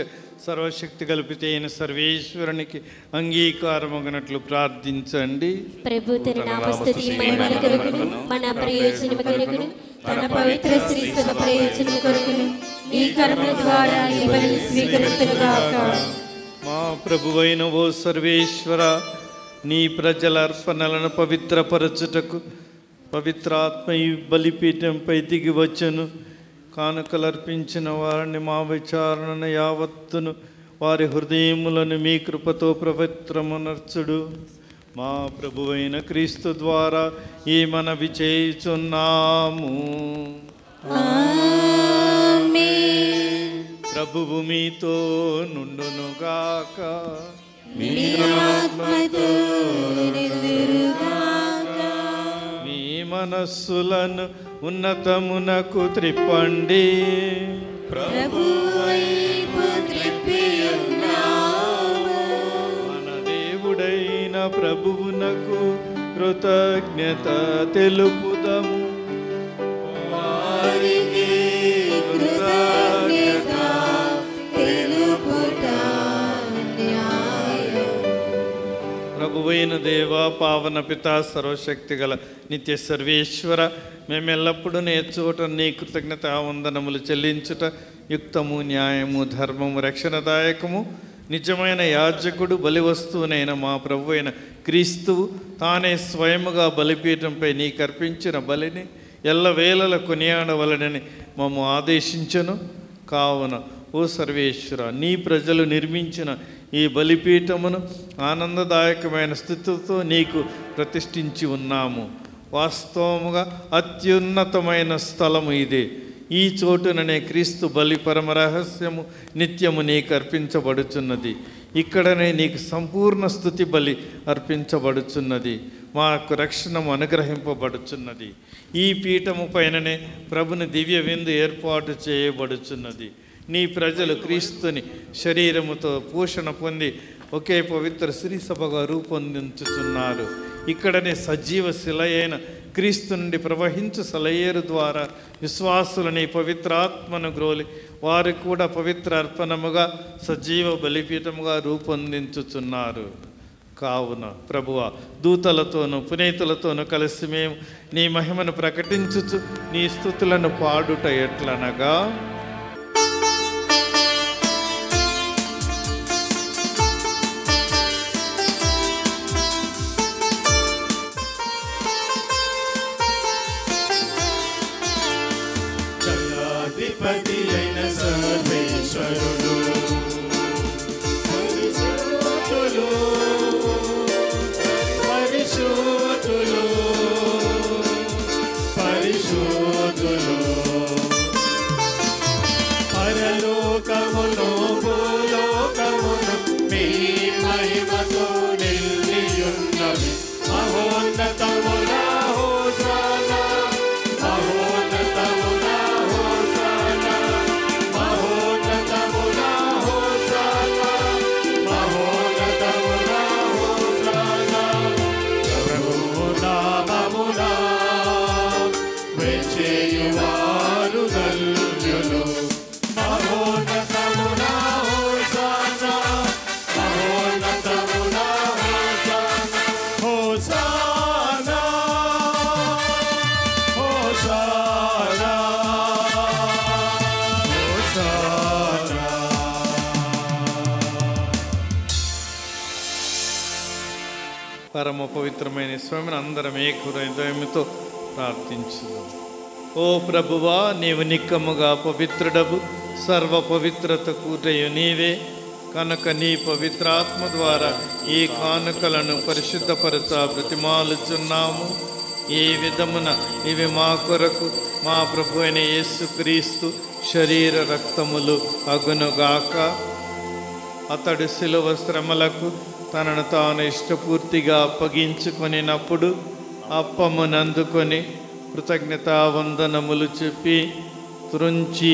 సర్వశక్తి కల్పితే అయిన సర్వేశ్వరునికి అంగీకారమగినట్లు ప్రార్థించండి.
ప్రభు తన నామస్తుతి మహిమల కొరకును మన ప్రయోజనము కొరకును తన పవిత్ర శ్రీ సభ ప్రయోజనము కొరకును ఈ కర్మల ద్వారా ఈ బలిని స్వీకరించుగాక.
మా ప్రభువైన ఓ సర్వేశ్వర, నీ ప్రజల అర్పణలను పవిత్రపరచుటకు పవిత్రాత్మ ఈ బలిపీఠంపై దిగి వచ్చును. కానుకలర్పించిన వారిని మా విచారణ యావత్తును వారి హృదయములను మీ కృపతో పవిత్రమునర్చుడు. మా ప్రభువైన క్రీస్తు ద్వారా ఈ మనవి చేయుచున్నాము. ప్రభువు మీతో నుండునుగాక. మీ మనస్సులను ఉన్నతమునకు త్రిప్పండి. మన దేవుడైన ప్రభువునకు కృతజ్ఞత తెలుపుదము. ప్రభువైన దేవ, పావన పిత, సర్వశక్తి గల నిత్య సర్వేశ్వర, మేమెల్లప్పుడూ నేర్చుట నీ కృతజ్ఞత వందనములు చెల్లించుట యుక్తము, న్యాయము, ధర్మము, రక్షణదాయకము. నిజమైన యాజకుడు బలి వస్తువునైన మా ప్రభు అయిన క్రీస్తువు తానే స్వయముగా బలిపీఠంపై నీకు అర్పించిన బలిని ఎల్లవేళల కొనియాడవలనని మమ్ము ఆదేశించను. కావున ఓ సర్వేశ్వర, నీ ప్రజలు నిర్మించిన ఈ బలిపీఠమును ఆనందదాయకమైన స్థితితో నీకు ప్రతిష్ఠించి ఉన్నాము. వాస్తవముగా అత్యున్నతమైన స్థలము ఇదే. ఈ చోటుననే క్రీస్తు బలి పరమ రహస్యము నిత్యము నీకు అర్పించబడుచున్నది. ఇక్కడనే నీకు సంపూర్ణ స్తుతి బలి అర్పించబడుచున్నది. మాకు రక్షణము అనుగ్రహింపబడుచున్నది. ఈ పీఠము పైననే ప్రభుని దివ్య విందు ఏర్పాటు చేయబడుచున్నది. నీ ప్రజలు క్రీస్తుని శరీరముతో పోషణ పొంది ఒకే పవిత్ర శ్రీ సభగా రూపొందించుచున్నారు. ఇక్కడనే సజీవ శిల అయిన క్రీస్తు నుండి ప్రవహించు సెలయేరు ద్వారా విశ్వాసులని పవిత్రాత్మను గ్రోలి వారు కూడా పవిత్ర అర్పణముగా సజీవ బలిపీఠముగా రూపొందించుచున్నారు. కావున ప్రభువ, దూతలతోనూ పునీతులతోనూ కలిసి మేము నీ మహిమను ప్రకటించుచు నీ స్తుతులను పాడుట ఎట్లనగా,
జయాధిపతి అయిన సర్వేశ్వరుడు, పరిశుద్ధులు పరిశుద్ధులు పరిశుద్ధులు, పరలోకమును భూలోకమును మీ మహిమతో నిండియున్నవి. మహోన్నతమునా హోసానా, మహోన్నతమునా హోసానా, మహోన్నతమునా హోసానా, మహోన్నతమునా హోసానా. ప్రభువు నామమునా వెచ్చేయువారు ధన్యులు. మహోన్నతమునా హోసానా, మహోన్నతమునా హోసానా, హోసానా, హోసానా, హోసానా.
పరమ పవిత్రమైన స్వామిని అందరం ఏకహృదయముతో ప్రార్థించుదాం. ఓ ప్రభువా, నీవు నిక్కముగా పవిత్రుడవు, సర్వ పవిత్రత కూటయు నీవే. కనుక నీ పవిత్రాత్మ ద్వారా ఈ కానుకలను పరిశుద్ధపరచ బ్రతిమాలుచున్నాము. ఈ విధమున ఇవి మా కొరకు మా ప్రభు అయిన యేసుక్రీస్తు శరీర రక్తములు అగునుగాక. అతడు శిలువ శ్రమలకు తనను తాను ఇష్టపూర్తిగా అప్పగించుకొనినప్పుడు అప్పమునందుకొని కృతజ్ఞతావందనములు చెప్పి త్రుంచి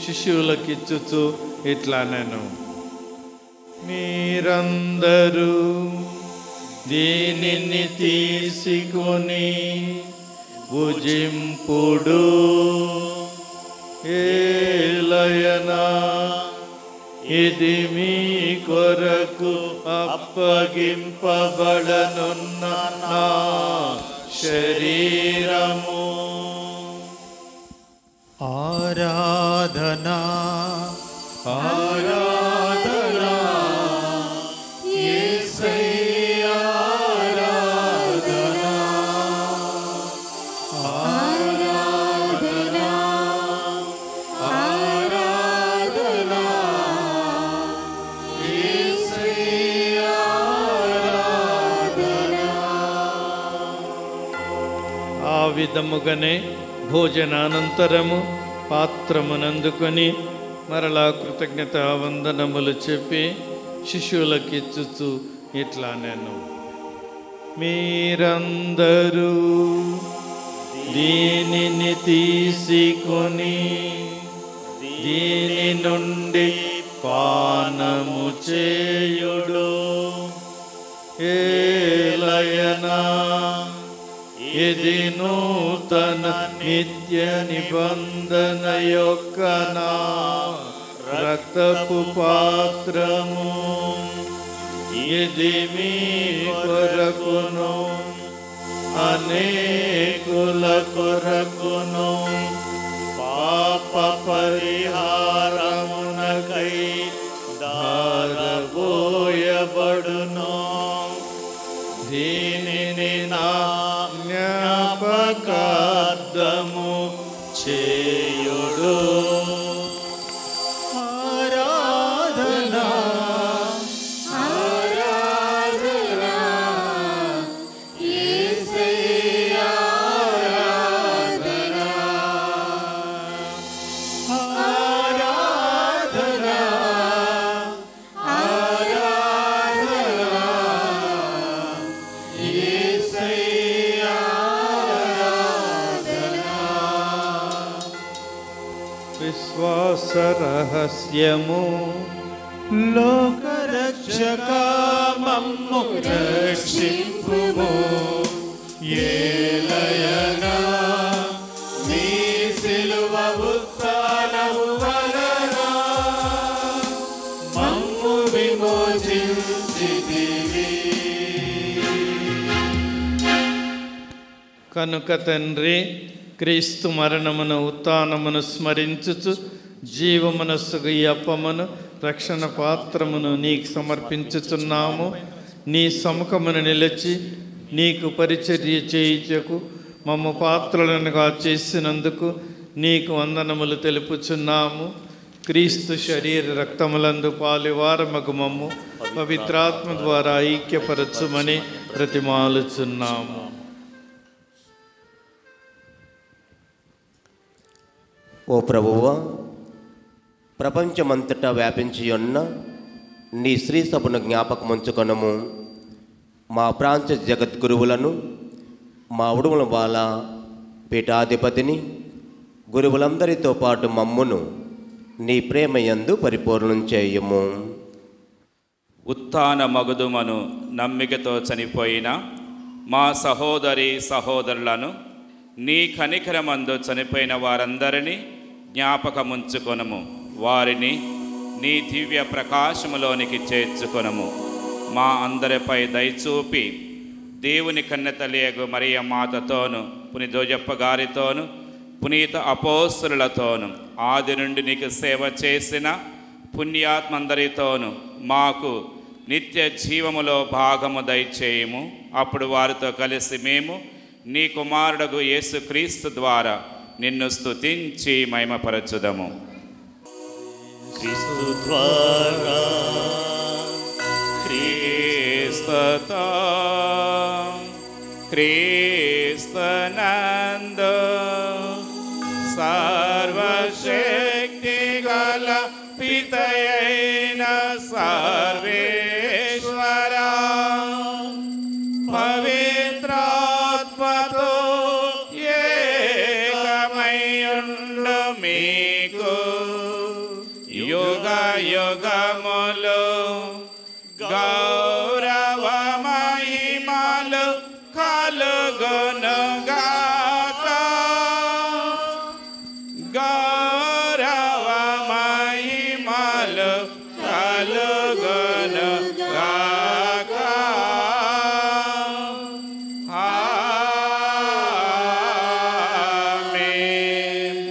శిష్యులకిచ్చుచు ఇట్లనెను, మీరందరూ దీనిని తీసుకొని భుజింపుడు. ఏలయనా ఇది మీ కొరకు అప్పగింపబడనున్న నా శరీరము.
ఆరాధనా ఆరాధనా యేసయ్యా ఆరాధనా ఆరాధనా ఆరాధనా యేసయ్యా ఆరాధనా.
ఆ విధముగానే భోజనానంతరము పాత్రమునందుకొని మరలా కృతజ్ఞత వందనములు చెప్పి శిష్యులకిచ్చుచు ఇట్లా నేను, మీరందరూ దీనిని తీసుకొని దీని నుండి పానము చేయుడు. ఏలయనా ఇది నూతన నిత్య నిబంధన యొక్క నా రక్తపు పాత్రము. ఇది మీ కొరకును అనేకుల కొరకును పాప పరిహారమునకై ధారబోయబడును. దీనిని నా జ్ఞాపకార్థము చేయుడు.
ఆరాధనా ఆరాధనా యేసయ్యా ఆరాధనా ఆరాధనా ఆరాధనా యేసయ్యా ఆరాధనా.
విశ్వాస రహస్యము.
లోకరక్షక మమ్ము రక్షింపుము. ఏలయనా నీ సిలువ ఉత్థానము వలన మమ్ము విమోచించితివి.
కనుక తండ్రి, క్రీస్తు మరణమును ఉత్థానమును స్మరించుచు జీవమనస్సుకు ఈ అప్పమును రక్షణ పాత్రమును నీకు సమర్పించుచున్నాము. నీ సముఖమును నిలిచి నీకు పరిచర్య చేయుటకు మమ్ము పాత్రలనుగా చేసినందుకు నీకు వందనములు తెలుపుచున్నాము. క్రీస్తు శరీర రక్తములందు పాలువారమగు మమ్ము పవిత్రాత్మ ద్వారా ఐక్యపరచుమని ప్రతిమాలుచున్నాము.
ఓ ప్రభువా, ప్రపంచమంతటా వ్యాపించి ఉన్న నీ శ్రీ సభను జ్ఞాపకముంచుకొనము. మా ప్రాంత జగద్గురువులను, మా ఉడుముల బాల పీఠాధిపతిని, గురువులందరితో పాటు మమ్మును నీ ప్రేమయందు పరిపూర్ణం చేయుము.
ఉత్థాన మగుదుమను నమ్మికతో చనిపోయిన మా సహోదరి సహోదరులను, నీ కనికరమందు చనిపోయిన వారందరినీ జ్ఞాపకముంచుకొనము. వారిని నీ దివ్య ప్రకాశములోనికి చేర్చుకొనము. మా అందరిపై దయచూపి దేవుని కన్నెతలియగు మరియ మాతతోను, పునీత జోజప్ప గారితోను, పునీత అపోస్తలులతోను, ఆది నుండి నీకు సేవ చేసిన పుణ్యాత్మందరితోను మాకు నిత్య జీవములో భాగము దయచేయము. అప్పుడు వారితో కలిసి మేము నీ కుమారుడగు యేసుక్రీస్తు ద్వారా నిన్ను స్తుతించి మహిమపరచుదము.
క్రీస్తు ద్వారా
క్రీస్తుతో క్రీస్తునందు సర్వశక్తి గల పితయైన సర్వేశ్వరా, పవిత్రాత్మతో ఏకమయుండు మీకు యుగ యుగములు గౌరవ మహిమలు కలుగునుగాక. దీవెనలు కలుగును గాక. ఆమేన్.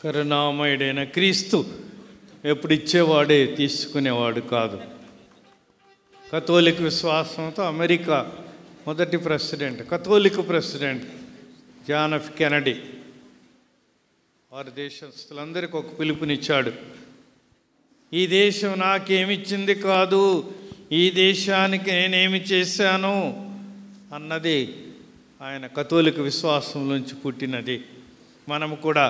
కరుణామయుడైన క్రీస్తు ఎప్పుడు ఇచ్చేవాడే తీసుకునేవాడు కాదు. కథోలిక విశ్వాసంతో అమెరికా మొదటి ప్రెసిడెంట్, కథోలిక ప్రెసిడెంట్ జాన్ ఎఫ్ కెనడీ వారి దేశస్తులందరికీ ఒక పిలుపునిచ్చాడు. ఈ దేశం నాకేమిచ్చింది కాదు, ఈ దేశానికి నేనేమి చేశాను అన్నది ఆయన కథోలిక విశ్వాసం నుంచి పుట్టినది. మనము కూడా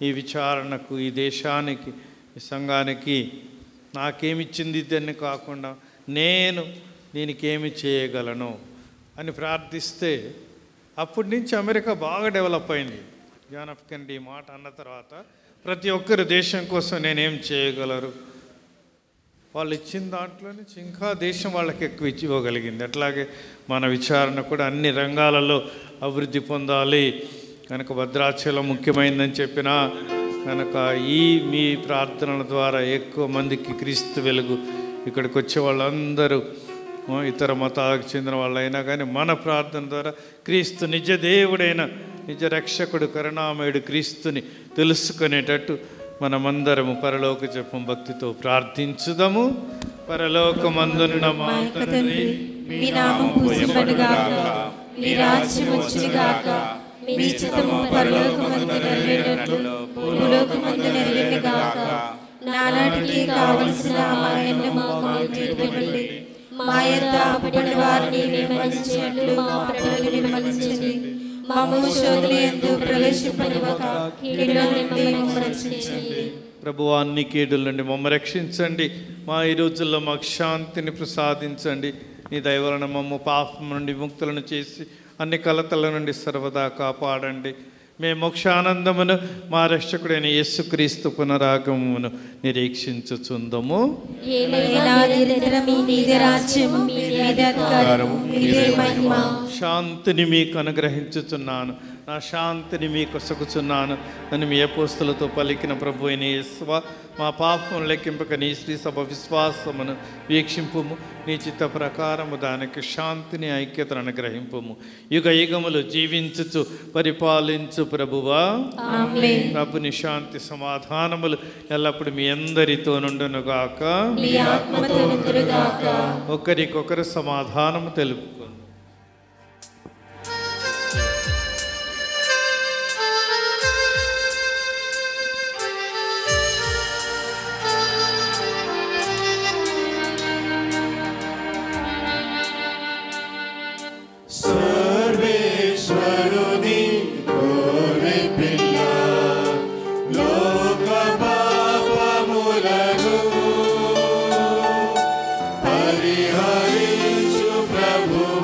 ఈ విచారణకు, ఈ దేశానికి, ఈ సంఘానికి నాకేమిచ్చింది అని కాకుండా నేను దీనికి ఏమి చేయగలను అని ప్రార్థిస్తే అప్పటి నుంచి అమెరికా బాగా డెవలప్ అయింది. జాన్ ఎఫ్ కెనడీ మాట అన్న తర్వాత ప్రతి ఒక్కరు దేశం కోసం నేనేం చేయగలరు, వాళ్ళు ఇచ్చిన దాంట్లో నుంచి ఇంకా దేశం వాళ్ళకి ఎక్కువ ఇవ్వగలిగింది. అట్లాగే మన విచారణ కూడా అన్ని రంగాలలో అభివృద్ధి పొందాలి కనుక భద్రాచలం ముఖ్యమైనదని చెప్పిన కనుక ఈ మీ ప్రార్థనల ద్వారా ఎక్కువ మందికి క్రీస్తు వెలుగు ఇక్కడికి వచ్చే వాళ్ళందరూ ఇతర మతాలకు చెందిన వాళ్ళైనా కానీ మన ప్రార్థన ద్వారా క్రీస్తు నిజ దేవుడైన నిజ రక్షకుడు కరుణామయుడు క్రీస్తుని తెలుసుకునేటట్టు మనమందరము పరలోక జపం భక్తితో ప్రార్థించుదాము. పరలోకమందున్న మా తండ్రి,
మీ నామం పూజింపబడుగాక, మీ రాజ్యం వచ్చుగాక, మీ చిత్తము పరలోకమందు నెరవేరునట్లు భూలోకమందు నెరవేరుగాక. నానాటికి కావలసిన మా అన్నము మాకు నేర్పండి, మా యొద్ద అప్పుబడి వారిని విమర్శించినట్లు మా అప్పులను విమర్శించండి, మమ్ము శోధన యందు ప్రవేశింపనివ్వక కీడుల నుండి మమ్ము రక్షించండి.
ప్రభువా, అన్ని కీడుల నుండి మమ్మ రక్షించండి. మా ఈ రోజుల్లో మాకు శాంతిని ప్రసాదించండి. నీ దయ వలన మమ్ము పాపం నుండి ముక్తులను చేసి అన్ని కలతల నుండి సర్వదా కాపాడండి. మేము మోక్షానందమును మా రక్షకుడైన యేసుక్రీస్తు పునరాగమమును నిరీక్షించుచుందము. శాంతిని మీకు అనుగ్రహించుచున్నాను, నా శాంతిని మీకు ఒసగుచున్నాను అని మీ అపోస్తలతో పలికిన ప్రభు అయిన యేసువా, మా పాపం లెక్కింపక నీ శ్రీ సభ విశ్వాసమును వీక్షింపుము. నీ చిత్త ప్రకారము దానికి శాంతిని ఐక్యతను అనుగ్రహింపుము. యుగ యుగములు జీవించుచు పరిపాలించు ప్రభువా, ప్రభుని శాంతి సమాధానములు ఎల్లప్పుడు మీ అందరితో నుండునుగాక. ఒకరికొకరు సమాధానము తెలుపుకుందాం.
సర్వేశ్వరుని గొర్రె పిల్ల, లోక పాపములను పరిహరించు ప్రభువా,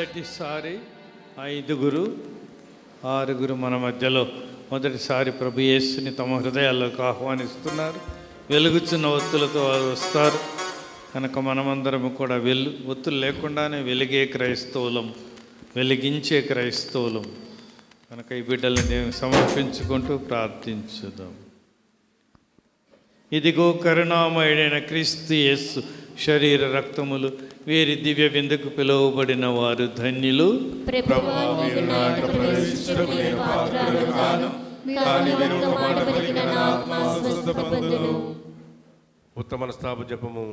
మొదటిసారి 5 6 మన మధ్యలో మొదటిసారి ప్రభు యేసుని తమ హృదయాల్లోకి ఆహ్వానిస్తున్నారు. వెలుగుచున్న ఒత్తులతో వారు వస్తారు కనుక మనమందరము కూడా ఒత్తులు లేకుండానే వెలిగే క్రైస్తవులం, వెలిగించే క్రైస్తవులం కనుక ఈ బిడ్డల్ని దేవుని సమర్పించుకుంటూ ప్రార్థించుదాం. ఇదిగో కరుణామయుడైన క్రీస్తు యేసు శరీర రక్తములు వీరి దివ్య విందుకు పిలువబడిన వారు ధన్యులు.
ఉత్తమ స్థాప జపము.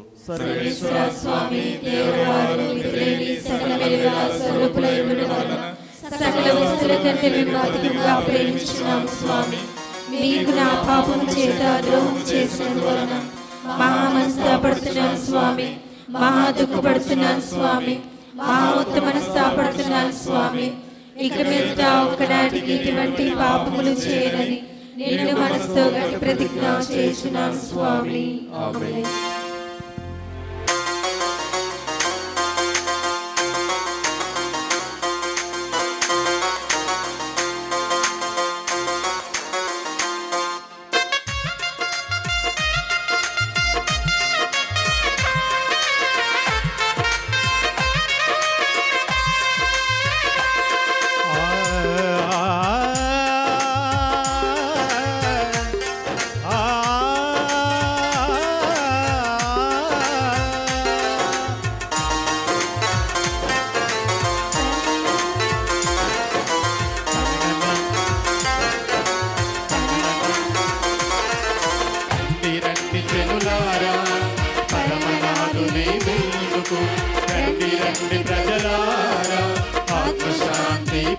సకల వస్తువుల కంటే వివాదిగా ప్రేమించున్నాము స్వామి. మీకు నా పాపం చేత ద్రోహం చేసినందువలన మహా మనస్తాపడుతున్నాను స్వామి, మహా దుఃఖపడుతున్నాను స్వామి, మహా ఉత్తమనస్తాపడుతున్నాను స్వామి. ఇక మీద ఒకనాటికి ఇటువంటి పాపములు చేయనని నిన్ను మనసుతో గట్టి ప్రతిజ్ఞ చేస్తున్నాను స్వామి. ఆమేన్.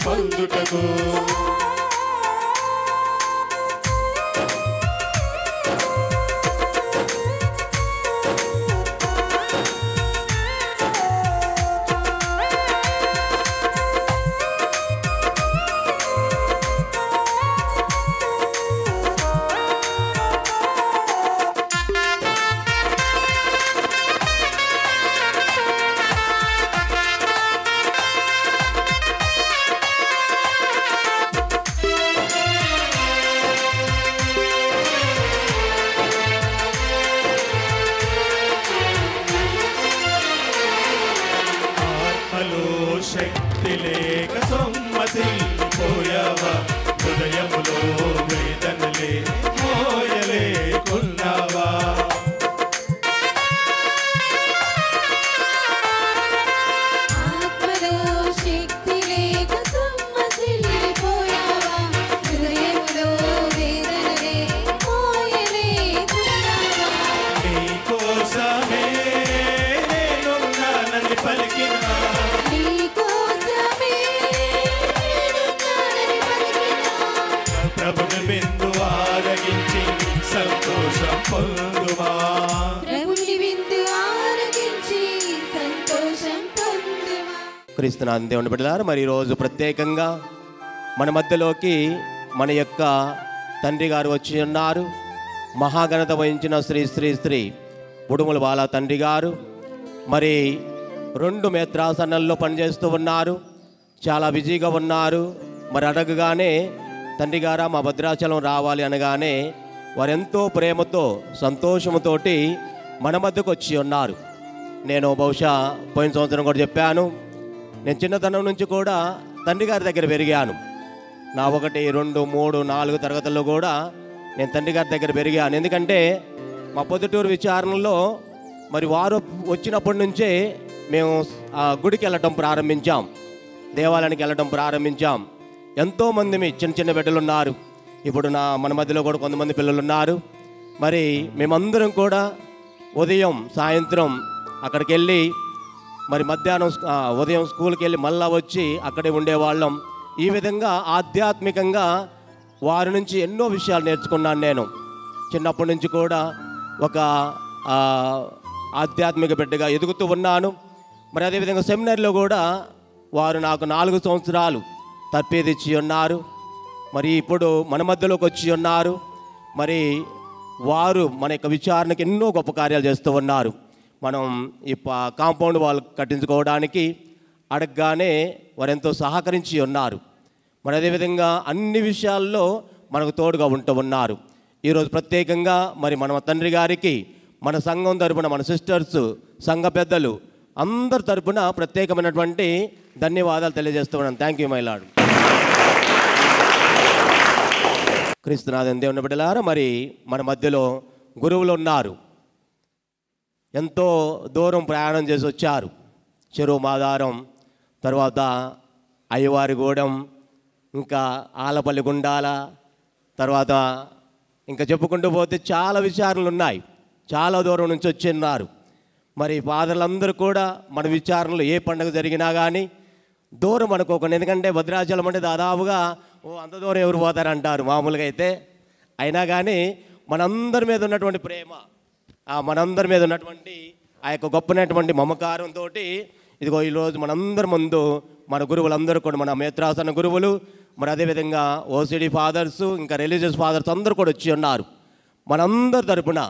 పొందుటకు శక్తి లేక సొమ్మసిల్లిపోయావా, హృదయములో వేదనలే మోయలేకున్నావా.
ఆత్మలో శక్తి లేక సొమ్మసిల్లిపోయావా, హృదయములో వేదనలే మోయలేకున్నావా.
నీ కోసమే నేనున్నానని పలికిన ప్రభుని విందు ఆరగించి సంతోషం పొందుమా.
ప్రభుని విందు ఆరగించి సంతోషం పొందుమా.
క్రీస్తునాథ దేవుని బిడ్డలారా, మరి ఈరోజు ప్రత్యేకంగా మన మధ్యలోకి మన యొక్క తండ్రి గారు వచ్చి ఉన్నారు. మహాఘనత వహించిన శ్రీ శ్రీ శ్రీ ఉడుముల బాల తండ్రి గారు మరి 2 మేత్రాసనంలో పనిచేస్తూ ఉన్నారు. చాలా బిజీగా ఉన్నారు. మరి అడగగానే తండ్రి గారా మా భద్రాచలం రావాలి అనగానే వారెంతో ప్రేమతో సంతోషముతోటి మన మధ్యకు వచ్చి ఉన్నారు. నేను బహుశా పోయిన సంవత్సరం కూడా చెప్పాను, నేను చిన్నతనం నుంచి కూడా తండ్రి గారి దగ్గర పెరిగాను. నా 1, 2, 3, 4 తరగతుల్లో కూడా నేను తండ్రి గారి దగ్గర పెరిగాను. ఎందుకంటే మా పొద్దుటూరు విచారణలో మరి వారు వచ్చినప్పటి నుంచే మేము ఆ గుడికి వెళ్ళటం ప్రారంభించాం, దేవాలయానికి వెళ్ళటం ప్రారంభించాం. ఎంతోమంది చిన్న చిన్న బిడ్డలు ఉన్నారు. ఇప్పుడు మన మధ్యలో కూడా కొంతమంది పిల్లలు ఉన్నారు. మరి మేమందరం కూడా ఉదయం సాయంత్రం అక్కడికి వెళ్ళి మరి మధ్యాహ్నం ఉదయం స్కూల్కి వెళ్ళి మళ్ళా వచ్చి అక్కడే ఉండేవాళ్ళం. ఈ విధంగా ఆధ్యాత్మికంగా వారి నుంచి ఎన్నో విషయాలు నేర్చుకున్నాను. నేను చిన్నప్పటి నుంచి కూడా ఒక ఆధ్యాత్మిక బిడ్డగా ఎదుగుతూ ఉన్నాను. మరి అదేవిధంగా సెమినరీలో కూడా వారు నాకు 4 సంవత్సరాలు తర్పేదిచ్చి ఉన్నారు. మరి ఇప్పుడు మన మధ్యలోకి వచ్చి ఉన్నారు. మరి వారు మన యొక్క విచారణకి ఎన్నో గొప్ప కార్యాలు చేస్తూ ఉన్నారు. మనం ఈ కాంపౌండ్ వాల్ కట్టించుకోవడానికి అడగగానే వారు ఎంతో సహకరించి ఉన్నారు. మరి అదేవిధంగా అన్ని విషయాల్లో మనకు తోడుగా ఉంటూ ఉన్నారు. ఈరోజు ప్రత్యేకంగా మరి మన తండ్రి గారికి మన సంఘం తరపున మన సిస్టర్స్, సంఘ పెద్దలు అందరి తరపున ప్రత్యేకమైనటువంటి ధన్యవాదాలు తెలియజేస్తూ ఉన్నాను. Thank you my Lord. క్రీస్తునాథన్ దేవుని బిడ్డలారా, మరి మన మధ్యలో గురువులు ఉన్నారు. ఎంతో దూరం ప్రయాణం చేసి వచ్చారు. చెరువు మాదారం, తర్వాత అయ్యవారిగూడెం, ఇంకా ఆలపల్లి గుండాల, తర్వాత ఇంకా చెప్పుకుంటూ పోతే చాలా విచారణలు ఉన్నాయి. చాలా దూరం నుంచి వచ్చి ఉన్నారు. మరి ఫాదర్లందరూ కూడా మన విచారణలు ఏ పండుగ జరిగినా కానీ దూరం అనుకోకుండా, ఎందుకంటే భద్రాచలం అంటే దాదాపుగా అంత దూరం ఎవరు పోతారంటారు మామూలుగా అయితే. అయినా కానీ మనందరి మీద ఉన్నటువంటి ప్రేమ, మనందరి మీద ఉన్నటువంటి ఆ యొక్క గొప్పనటువంటి మమకారంతో ఇదిగో ఈరోజు మనందరి ముందు మన గురువులందరూ కూడా, మన మేత్రాసన గురువులు, మరి అదేవిధంగా ఓసిడి ఫాదర్స్, ఇంకా రిలీజియస్ ఫాదర్స్ అందరూ కూడా వచ్చి ఉన్నారు. మనందరి తరపున,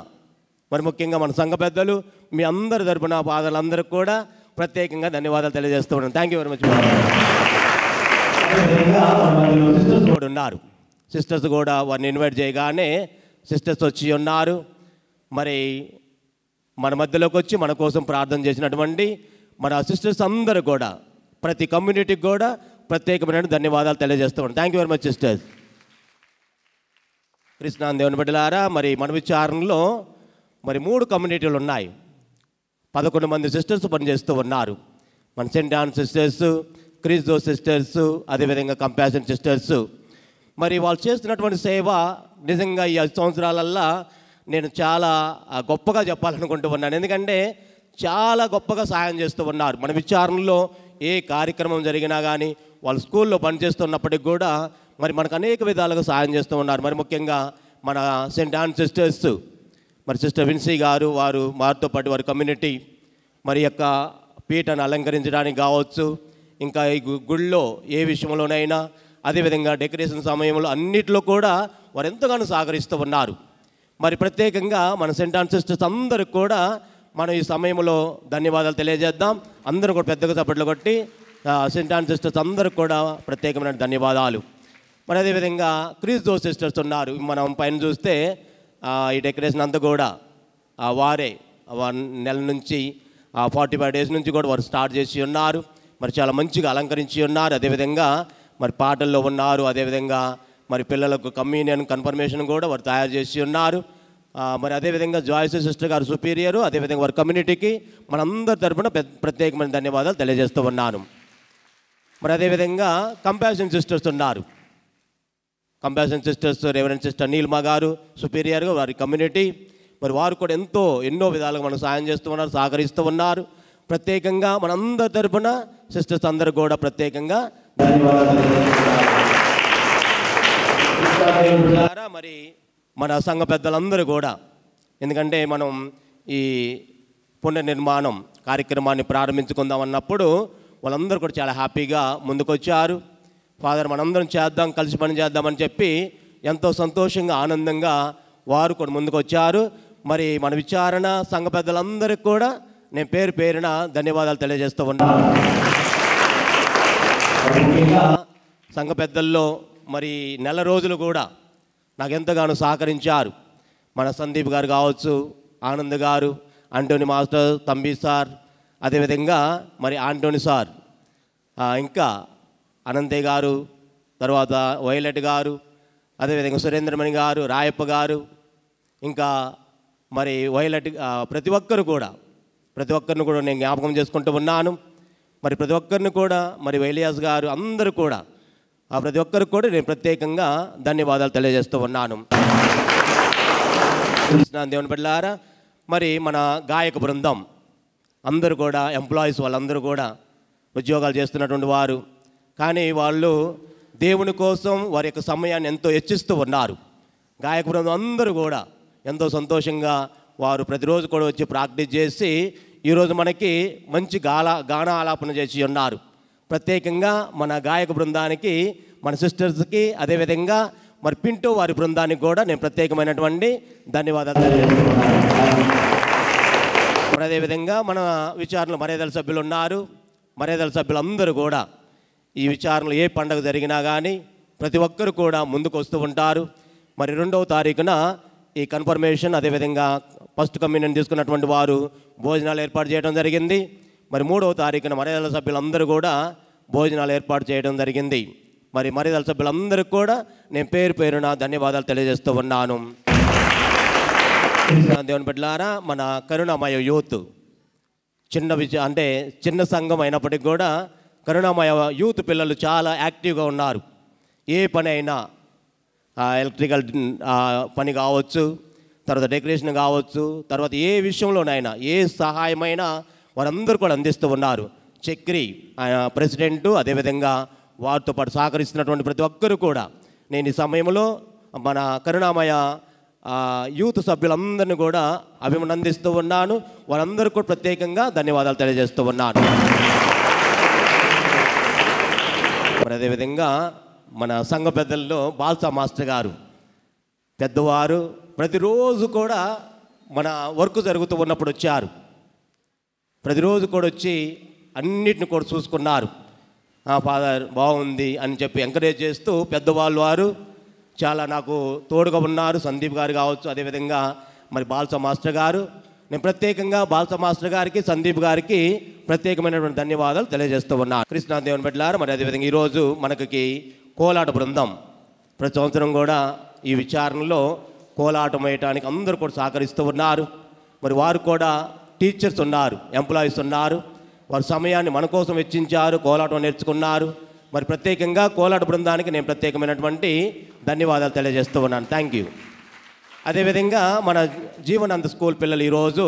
మరి ముఖ్యంగా మన సంఘ పెద్దలు, మీ అందరి తరపున ఫాదర్లందరికీ కూడా ప్రత్యేకంగా ధన్యవాదాలు తెలియజేస్తూ ఉన్నాను. Thank you very much. Sisters కూడా ఉన్నారు. సిస్టర్స్ కూడా వారిని ఇన్వైట్ చేయగానే సిస్టర్స్ వచ్చి ఉన్నారు. మరి మన మధ్యలోకి వచ్చి మన కోసం ప్రార్థన చేసినటువంటి మన సిస్టర్స్ అందరూ కూడా, ప్రతి కమ్యూనిటీకి కూడా ప్రత్యేకమైన ధన్యవాదాలు తెలియజేస్తూ ఉన్నాను. Thank you very much sisters. కృష్ణాన్ దేవుని బిడ్డలారా, మరి మన విచారణలో మరి 3 కమ్యూనిటీలు ఉన్నాయి. 11 మంది సిస్టర్స్ పనిచేస్తూ ఉన్నారు. మన సెయింట్ ఆన్ సిస్టర్స్, క్రిస్దో సిస్టర్స్, అదేవిధంగా కంపాషన్ సిస్టర్స్. మరి వాళ్ళు చేస్తున్నటువంటి సేవ నిజంగా ఈ 5 సంవత్సరాలల్లా నేను చాలా గొప్పగా చెప్పాలనుకుంటూ ఉన్నాను. ఎందుకంటే చాలా గొప్పగా సహాయం చేస్తూ ఉన్నారు. మన విచారణలో ఏ కార్యక్రమం జరిగినా కానీ, వాళ్ళు స్కూల్లో పనిచేస్తున్నప్పటికి కూడా మరి మనకు అనేక విధాలుగా సహాయం చేస్తూ ఉన్నారు. మరి ముఖ్యంగా మన సెయింట్ ఆన్ సిస్టర్స్, మరి సిస్టర్ విన్సీ గారు, వారు వారితో పాటు వారి కమ్యూనిటీ మరి యొక్క పీఠను అలంకరించడానికి కావచ్చు, ఇంకా ఈ గుళ్ళో ఏ విషయంలోనైనా, అదేవిధంగా డెకరేషన్ సమయంలో అన్నిట్లో కూడా వారు ఎంతగానో సహకరిస్తూ ఉన్నారు. మరి ప్రత్యేకంగా మన సెయింట్ ఆన్ సిస్టర్స్ అందరికి కూడా మనం ఈ సమయంలో ధన్యవాదాలు తెలియజేద్దాం. అందరూ కూడా పెద్దగా చప్పట్లు కొట్టి సెయింట్ ఆన్ సిస్టర్స్ అందరికి కూడా ప్రత్యేకమైన ధన్యవాదాలు. మరి అదేవిధంగా క్రిస్దో సిస్టర్స్ ఉన్నారు. మనం పైన చూస్తే ఈ డెకరేషన్ అంతా కూడా వారే 1 నెల నుంచి 45 డేస్ నుంచి కూడా వారు స్టార్ట్ చేసి ఉన్నారు. మరి చాలా మంచిగా అలంకరించి ఉన్నారు. అదేవిధంగా మరి పాటల్లో ఉన్నారు. అదేవిధంగా మరి పిల్లలకు కమ్యూనియన్ కన్ఫర్మేషన్ కూడా వారు తయారు చేసి ఉన్నారు. మరి అదేవిధంగా జాయిస్ సిస్టర్ గారు సుపీరియరు, అదేవిధంగా వారి కమ్యూనిటీకి మనందరి తరపున ప్రత్యేకమైన ధన్యవాదాలు తెలియజేస్తూ ఉన్నాను. మరి అదేవిధంగా కంపాషన్ సిస్టర్స్ ఉన్నారు. Compassion sisters reverend sister Neelma గారు సుపీరియర్గా వారి కమ్యూనిటీ, మరి వారు కూడా ఎన్నో విధాలుగా మనం సాయం చేస్తూ ఉన్నారు, సహకరిస్తూ ఉన్నారు. ప్రత్యేకంగా మనందరి తరపున సిస్టర్స్ అందరూ కూడా ప్రత్యేకంగా ధన్యవాదాలు. మరి మన సంఘ పెద్దలందరూ కూడా, ఎందుకంటే మనం ఈ పునర్నిర్మాణం కార్యక్రమాన్ని ప్రారంభించుకుందాం అన్నప్పుడు వాళ్ళందరూ కూడా చాలా హ్యాపీగా ముందుకొచ్చారు. ఫాదర్ మనందరం చేద్దాం, కలిసి పని చేద్దామని చెప్పి ఎంతో సంతోషంగా ఆనందంగా వారు కూడా ముందుకు వచ్చారు. మరి మన విచారణ సంఘ పెద్దలందరికీ కూడా నేను పేరు పేరున ధన్యవాదాలు తెలియజేస్తూ ఉన్నాను. సంఘ పెద్దల్లో మరి నెల రోజులు కూడా నాకు ఎంతగానో సహకరించారు. మన సందీప్ గారు కావచ్చు, ఆనంద్ గారు, ఆంటోనీ మాస్టర్, తంబి సార్, అదేవిధంగా మరి ఆంటోనీ సార్, ఇంకా అనంతయ్య గారు, తర్వాత వైలెట్ గారు, అదేవిధంగా సురేంద్రమణి గారు, రాయప్ప గారు, ఇంకా మరి వైలెట్, ప్రతి ఒక్కరిని కూడా నేను జ్ఞాపకం చేసుకుంటూ ఉన్నాను. మరి ప్రతి ఒక్కరిని కూడా మరి వైలియాస్ గారు అందరూ కూడా ప్రతి ఒక్కరికి కూడా నేను ప్రత్యేకంగా ధన్యవాదాలు తెలియజేస్తూ ఉన్నాను. దేవుని బిడ్డలారా, మరి మన గాయక బృందం అందరూ కూడా ఎంప్లాయీస్, వాళ్ళందరూ కూడా ఉద్యోగాలు చేస్తున్నటువంటి వారు, కానీ వాళ్ళు దేవుని కోసం వారి యొక్క సమయాన్ని ఎంతో హెచ్చిస్తూ ఉన్నారు. గాయక బృందం అందరూ కూడా ఎంతో సంతోషంగా వారు ప్రతిరోజు కూడా వచ్చి ప్రాక్టీస్ చేసి ఈరోజు మనకి మంచి గాన ఆలాపన చేసి ఉన్నారు. ప్రత్యేకంగా మన గాయక బృందానికి, మన సిస్టర్స్కి, అదేవిధంగా మరి పింటో వారి బృందానికి కూడా నేను ప్రత్యేకమైనటువంటి ధన్యవాదాలు తెలియజేస్తున్నాను. మరి అదేవిధంగా మన విచారణలో మర్యాదల సభ్యులు ఉన్నారు. మర్యాదల సభ్యులందరూ కూడా ఈ విచారణలో ఏ పండుగ జరిగినా కానీ ప్రతి ఒక్కరు కూడా ముందుకు వస్తూ ఉంటారు. మరి 2వ తారీఖున ఈ కన్ఫర్మేషన్, అదేవిధంగా ఫస్ట్ కమ్యూనియన్ తీసుకున్నటువంటి వారు భోజనాలు ఏర్పాటు చేయడం జరిగింది. మరి 3వ తారీఖున మర్యాదల సభ్యులందరూ కూడా భోజనాలు ఏర్పాటు చేయడం జరిగింది. మరి మర్యాదల సభ్యులందరికీ కూడా నేను పేరు పేరున ధన్యవాదాలు తెలియజేస్తూ ఉన్నాను. దేవుని బిడ్డలారా, మన కరుణామయ యూత్ చిన్న సంఘం అయినప్పటికీ కూడా కరుణామయ యూత్ పిల్లలు చాలా యాక్టివ్గా ఉన్నారు. ఏ పని అయినా ఎలక్ట్రికల్ పని కావచ్చు, తర్వాత డెకరేషన్ కావచ్చు, తర్వాత ఏ విషయంలోనైనా ఏ సహాయమైనా వారందరూ కూడా అందిస్తూ ఉన్నారు. చక్రి ప్రెసిడెంటు, అదేవిధంగా వారితో పాటు సహకరిస్తున్నటువంటి ప్రతి ఒక్కరు కూడా నేను ఈ సమయంలో మన కరుణామయ యూత్ సభ్యులందరినీ కూడా అభినందిస్తూ ఉన్నాను. వారందరూ కూడా ప్రత్యేకంగా ధన్యవాదాలు తెలియజేస్తూ ఉన్నాను. మరి అదేవిధంగా మన సంఘ పెద్దల్లో బాల్సా మాస్టర్ గారు పెద్దవారు ప్రతిరోజు కూడా మన వర్క్ జరుగుతూ ఉన్నప్పుడు వచ్చారు. ప్రతిరోజు కూడా వచ్చి అన్నిటిని కూడా చూసుకున్నారు. ఫాదర్ బాగుంది అని చెప్పి ఎంకరేజ్ చేస్తూ పెద్దవాళ్ళు వారు చాలా నాకు తోడుగా ఉన్నారు. సందీప్ గారు కావచ్చు, అదేవిధంగా మరి బాల్సా మాస్టర్ గారు. నేను ప్రత్యేకంగా బాల్సా మాస్టర్ గారికి, సందీప్ గారికి ప్రత్యేకమైనటువంటి ధన్యవాదాలు తెలియజేస్తూ ఉన్నాను. కృష్ణా దేవుని బిడ్డలారా, మరి అదేవిధంగా ఈరోజు మనకి కోలాట బృందం ప్రతి సంవత్సరం కూడా ఈ విచారణలో కోలాటం వేయటానికి అందరూ కూడా సహకరిస్తూ ఉన్నారు. మరి వారు కూడా టీచర్స్ ఉన్నారు, ఎంప్లాయీస్ ఉన్నారు. వారి సమయాన్ని మన కోసం వెచ్చించారు, కోలాటం నేర్చుకున్నారు. మరి ప్రత్యేకంగా కోలాట బృందానికి నేను ప్రత్యేకమైనటువంటి ధన్యవాదాలు తెలియజేస్తూ ఉన్నాను. Thank you. అదేవిధంగా మన జీవనంద స్కూల్ పిల్లలు ఈరోజు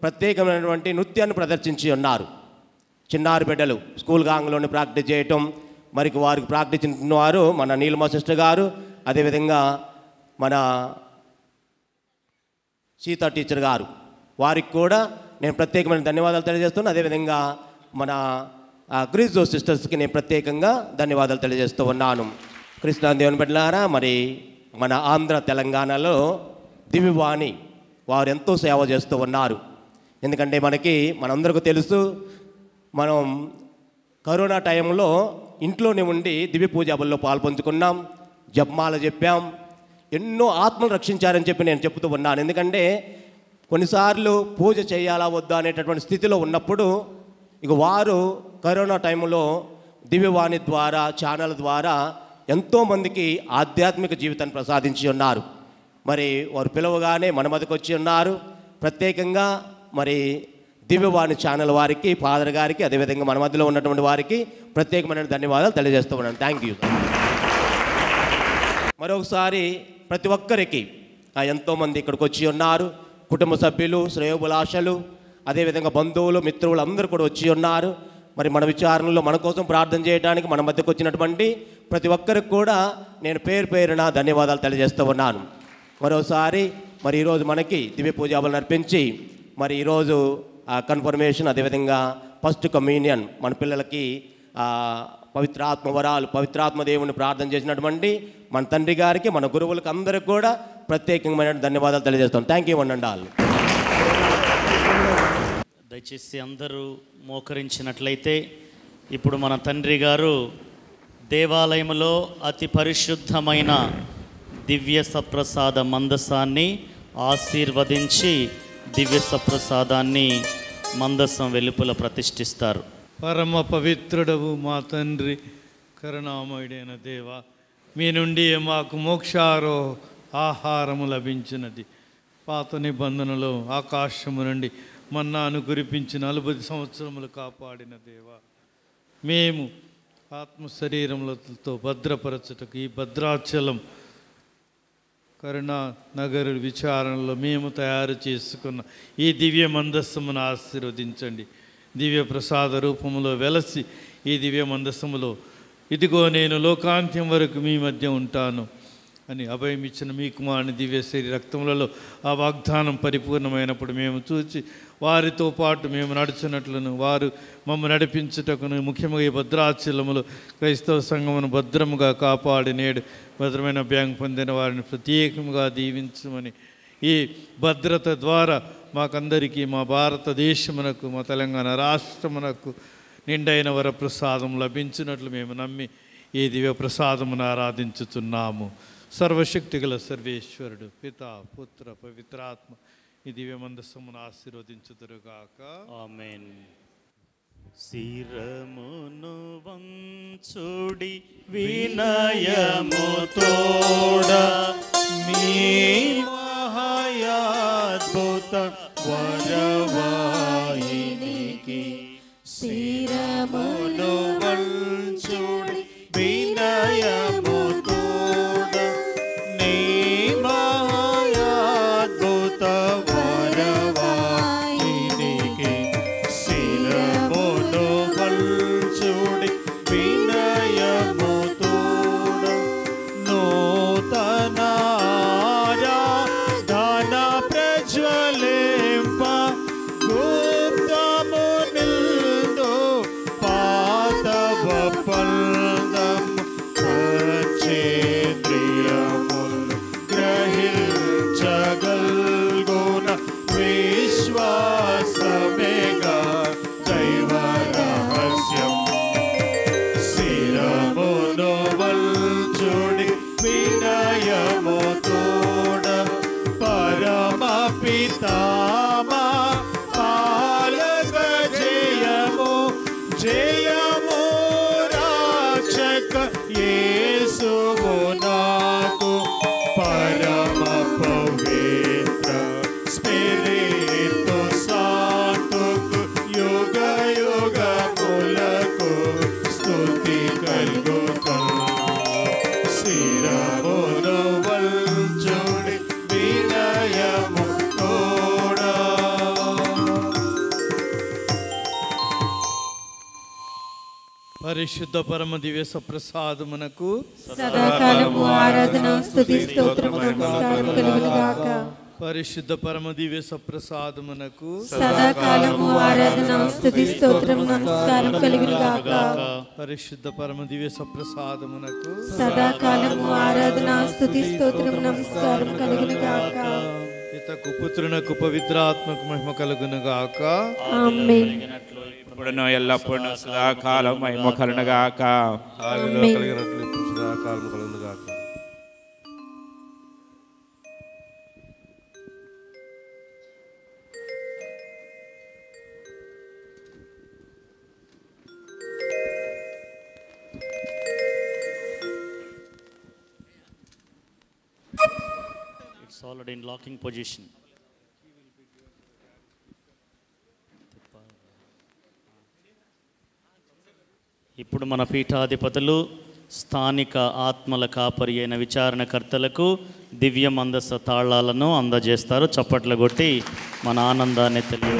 ప్రత్యేకమైనటువంటి నృత్యాన్ని ప్రదర్శించి ఉన్నారు. చిన్నారి బిడ్డలు స్కూల్ గాంగ్లోనే ప్రాక్టీస్ చేయటం, మరి వారికి ప్రాక్టీస్ ఇచ్చిన వారు మన నీలిమా సిస్టర్ గారు, అదేవిధంగా మన సీతా టీచర్ గారు. వారికి కూడా నేను ప్రత్యేకమైన ధన్యవాదాలు తెలియజేస్తున్నాను. అదేవిధంగా మన క్రిస్టో సిస్టర్స్కి నేను ప్రత్యేకంగా ధన్యవాదాలు తెలియజేస్తూ ఉన్నాను. కృష్ణా దేవుని బిడ్డలారా, మరి మన ఆంధ్ర తెలంగాణలో దివ్యవాణి వారు ఎంతో సేవ చేస్తూ ఉన్నారు. ఎందుకంటే మనందరికీ తెలుసు, మనం కరోనా టైంలో ఇంట్లోనే ఉండి దివ్య పూజాబుల్లో పాల్పంచుకున్నాం, జపమాల చెప్పాం, ఎన్నో ఆత్మలు రక్షించారని చెప్పి నేను చెప్తూ ఉన్నాను. ఎందుకంటే కొన్నిసార్లు పూజ చేయాలా వద్దా అనేటటువంటి స్థితిలో ఉన్నప్పుడు ఇక వారు కరోనా టైంలో దివ్యవాణి ద్వారా, ఛానల్ ద్వారా ఎంతోమందికి ఆధ్యాత్మిక జీవితాన్ని ప్రసాదించి ఉన్నారు. మరి వారు పిలవగానే మన మధ్యకు వచ్చి ఉన్నారు. ప్రత్యేకంగా మరి దివ్యవాణి ఛానల్ వారికి, ఫాదర్ గారికి, అదేవిధంగా మన మధ్యలో ఉన్నటువంటి వారికి ప్రత్యేకమైన ధన్యవాదాలు తెలియజేస్తూ ఉన్నాను. Thank you. మరొకసారి ప్రతి ఒక్కరికి ఎంతోమంది ఇక్కడికి వచ్చి ఉన్నారు. కుటుంబ సభ్యులు, శ్రేయోభిలాషలు, అదేవిధంగా బంధువులు, మిత్రులు అందరూ కూడా వచ్చి ఉన్నారు. మరి మన విచారణలో మన కోసం ప్రార్థన చేయడానికి మన మధ్యకు వచ్చినటువంటి ప్రతి ఒక్కరికి కూడా నేను పేరు పేరున ధన్యవాదాలు తెలియజేస్తూ ఉన్నాను. మరోసారి మరి ఈరోజు మనకి దివ్య పూజాబులు నర్పించి మరి ఈరోజు కన్ఫర్మేషన్, అదేవిధంగా ఫస్ట్ కమ్యూనియన్ మన పిల్లలకి పవిత్రాత్మ వరాలు, పవిత్రాత్మ దేవుని ప్రార్థన చేసినటువంటి మన తండ్రి గారికి, మన గురువులకు అందరికీ కూడా ప్రత్యేకమైన ధన్యవాదాలు తెలియజేస్తాం. థ్యాంక్ యూ అండి.
దయచేసి అందరూ మోకరించినట్లయితే ఇప్పుడు మన తండ్రి గారు దేవాలయంలో అతి పరిశుద్ధమైన దివ్య సప్రసాద మందసాన్ని ఆశీర్వదించి దివ్య సప్రసాదాన్ని మందసం వెలుపల ప్రతిష్ఠిస్తారు.
పరమ పవిత్రుడవు మా తండ్రి, కరుణామయుడైన దేవ, మీ నుండి మాకు మోక్షారో ఆహారము లభించినది. పాత నిబంధనలో ఆకాశము నుండి మన్నాను కురిపించిన 40 సంవత్సరములు కాపాడిన దేవ, మేము ఆత్మ శరీరములతో భద్రపరచుటకు ఈ భద్రాచలం కరుణా నగరు విచారణలో మేము తయారు చేసుకున్న ఈ దివ్య మందస్సమును ఆశీర్వదించండి. దివ్య ప్రసాద రూపంలో వెలసి ఈ దివ్య మందస్సములో ఇదిగో నేను లోకాంత్యం వరకు మీ మధ్య ఉంటాను అని అభయం ఇచ్చిన మీ కుమారుని దివ్య శరీర రక్తములలో ఆ వాగ్దానం పరిపూర్ణమైనప్పుడు మేము చూచి వారితో పాటు మేము నడుచున్నట్లను వారు మమ్మల్ని నడిపించుటకును, ముఖ్యంగా ఈ భద్రాచలములు క్రైస్తవ సంఘమును భద్రముగా కాపాడి నేడు భద్రమైన బ్యాంక్ పొందిన వారిని ప్రత్యేకంగా దీవించమని, ఈ భద్రత ద్వారా మాకందరికీ, మా భారతదేశమునకు, మా తెలంగాణ రాష్ట్రమునకు నిండైన వర ప్రసాదం లభించినట్లు మేము నమ్మి ఈ దివ్య ప్రసాదమును ఆరాధించుతున్నాము. సర్వశక్తి గల సర్వేశ్వరుడు పిత పుత్ర పవిత్రాత్మ ఈ దివ్య మందసమును ఆశీర్వదించుదురుగాక.
ఆమేన్. శిరమును వంచుడి వినయముతోడ మీ మహాయాద్భుత వరవాహినికి శిరమును వంచుడి వినయముతోడ నీ మహాయాద్భుత వరవాహినికి శిరమును వంచుడి వినయముతోడ నూతన ఆరాధన ప్రజ్వలింప గుప్తము నిల్దు పాతవ పల్దం చేంద్రియములు గ్రహించగల్గున విశ్వాసమేగా దైవ రహస్యం. శిరమును వల్చుడి వినయముతోడ పరమ పితామా పాలక జయము జయము రాక్షక యేసువు నాకు పరమ పవిత్ర స్పిరితు సాంతుకు యుగ యుగములకు స్తుతి కలుగుతా. శిరమును వల్చుడి వినయముతోడ.
పరిశుద్ధ పరమ దివ్య సప్రసాదమునకు
సదాకాలము ఆరాధన స్తుతి స్తోత్రము నమస్కారం కలుగునుగాక.
పరిశుద్ధ పరమ దివ్య సప్రసాదమునకు
సదాకాలము ఆరాధన స్తుతి స్తోత్రం నమస్కారం కలుగునుగాక.
పరిశుద్ధ పరమ దివ్య సప్రసాదమునకు
సదాకాలము ఆరాధన స్తుతి స్తోత్రం నమస్కారం కలుగునుగాక.
పితకు పుత్రునకు పవిత్రాత్మకు మహిమ కలుగునుగాక.
ఆమేన్.
ఇప్పుడును ఎల్లప్పుడూ సదాకాలం మహిమ కలుగునుగాక.
ఆదిలో కలిగినట్లు ఇప్పుడు సదాకాలం కలుగునుగాక.
It's already in locking position. ఇప్పుడు మన పీఠాధిపతులు స్థానిక ఆత్మల కాపరి అయిన విచారణకర్తలకు దివ్య మందస తాళాలను అందజేస్తారు. చప్పట్లు కొట్టి మన ఆనందాన్ని తెలియ.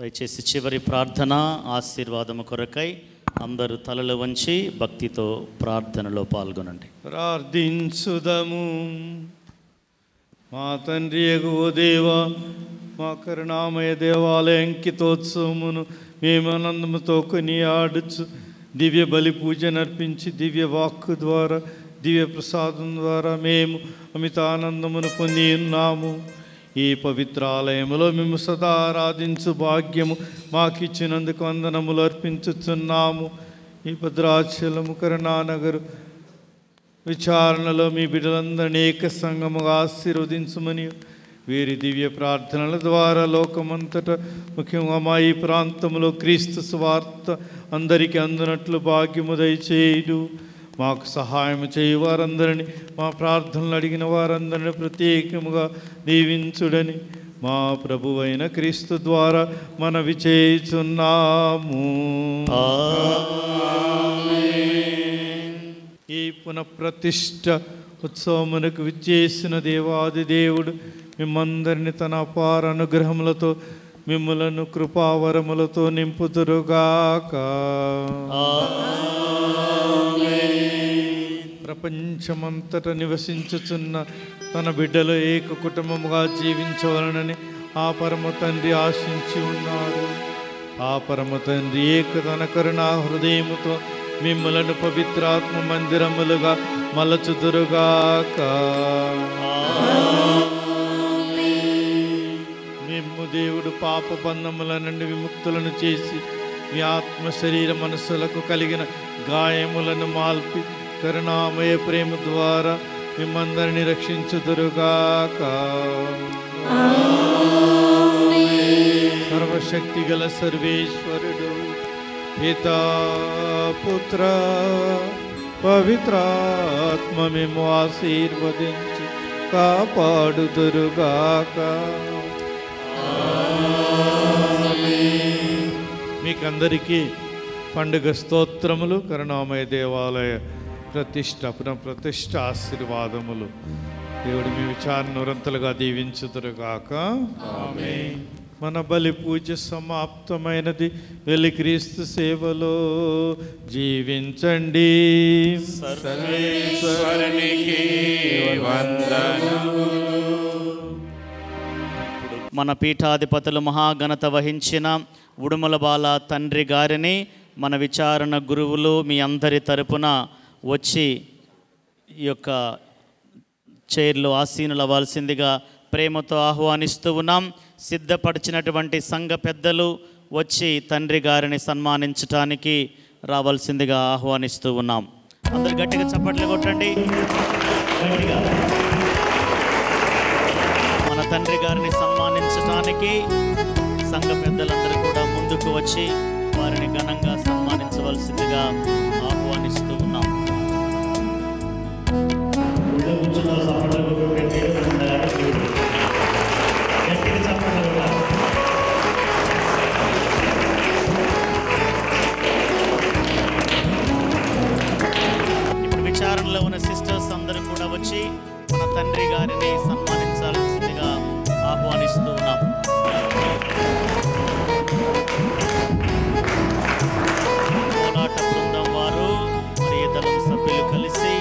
దయచేసి చివరి ప్రార్థన ఆశీర్వాదము కొరకై అందరూ తలలు వంచి భక్తితో ప్రార్థనలో పాల్గొనండి.
ప్రార్థించుదము. మా తండ్రి యెహోవా దేవా, మా కరుణామయ దేవాలయ అంకితోత్సవమును మేము ఆనందముతో కొనియాడుచు దివ్య బలి పూజ నర్పించి దివ్య వాక్కు ద్వారా దివ్య ప్రసాదం ద్వారా మేము అమిత ఆనందమును పొంది ఉన్నాము. ఈ పవిత్రాలయములో మేము సదా ఆరాధించు భాగ్యము మాకిచ్చినందుకు వందనములు అర్పించుచున్నాము. ఈ భద్రాచలము కరుణానగరు విచారణలో మీ బిడ్డలందరినీ ఏక సంగముగా ఆశీర్వదించమని వీరి దివ్య ప్రార్థనల ద్వారా లోకమంతటా ముఖ్యంగా మా ఈ ప్రాంతంలో క్రీస్తు సువార్త అందరికీ అందునట్లు భాగ్యము దయచేయుడు. మాకు సహాయం చేయి వారందరినీ, మా ప్రార్థనలు అడిగిన వారందరినీ ప్రత్యేకముగా దీవించుడని మా ప్రభువైన క్రీస్తు ద్వారా మనవి చేయుచున్నాము. ఈ పునఃప్రతిష్ఠ ఉత్సవమునకు విచ్చేసిన దేవాది దేవుడు మిమ్మందరిని తన అపార అనుగ్రహములతో మిమ్ములను కృపావరములతో నింపుదురుగాక. ప్రపంచమంతట నివసించుచున్న తన బిడ్డలు ఏక కుటుంబముగా జీవించవలనని ఆ పరమ తండ్రి ఆశించి ఉన్నారు. ఆ పరమ తండ్రి ఏక తన కరుణా హృదయముతో మిమ్ములను పవిత్రాత్మ మందిరములుగా మలచుదురుగాక. మిమ్ము దేవుడు పాప బంధముల నుండి విముక్తులను చేసి మీ ఆత్మ శరీర మనస్సులకు కలిగిన గాయములను మాల్పి కరుణామయ ప్రేమ ద్వారా మిమ్మందరిని రక్షించుదురుగాక. సర్వశక్తి గల సర్వేశ్వరుడు పితా పుత్ర పవిత్రాత్మ మేము ఆశీర్వదించి కాపాడుదురుగాక. మీకందరికీ పండుగ స్తోత్రములు, కరుణామయ దేవాలయ ప్రతిష్ట ఆశీర్వాదములు. దేవుడు మీ విచారణ నిరంతలుగా దీవించుదురుగాక. మన బలి పూజ సమాప్తమైనది. వెళ్ళి క్రీస్తు సేవలో జీవించండి.
సర్వేశ్వరునికి వందనములు.
మన పీఠాధిపతులు మహాఘనత వహించిన ఉడుమల బాల తండ్రి గారిని మన విచారణ గురువులు మీ అందరి తరపున వచ్చి ఈ యొక్క చైర్లో ఆసీనులు అవ్వాల్సిందిగా ప్రేమతో ఆహ్వానిస్తూ ఉన్నాం. సిద్ధపరిచినటువంటి సంఘ పెద్దలు వచ్చి తండ్రి గారిని సన్మానించటానికి రావాల్సిందిగా ఆహ్వానిస్తూ ఉన్నాం. అందరు గట్టిగా చప్పట్లు కొట్టండి. మన తండ్రి గారిని సన్మానించటానికి సంఘ పెద్దలందరూ కూడా ముందుకు వచ్చి వారిని ఘనంగా సన్మానించవలసిందిగా ఆహ్వానిస్తూ ఉన్నాం. ఇప్పుడు విచారణలో ఉన్న సిస్టర్స్ అందరూ కూడా వచ్చి మన తండ్రి గారిని సన్మానించాల్సిందిగా ఆహ్వానిస్తూ ఉన్నాం. పోరాట బృందం వారు మరి దళం సభ్యులు కలిసి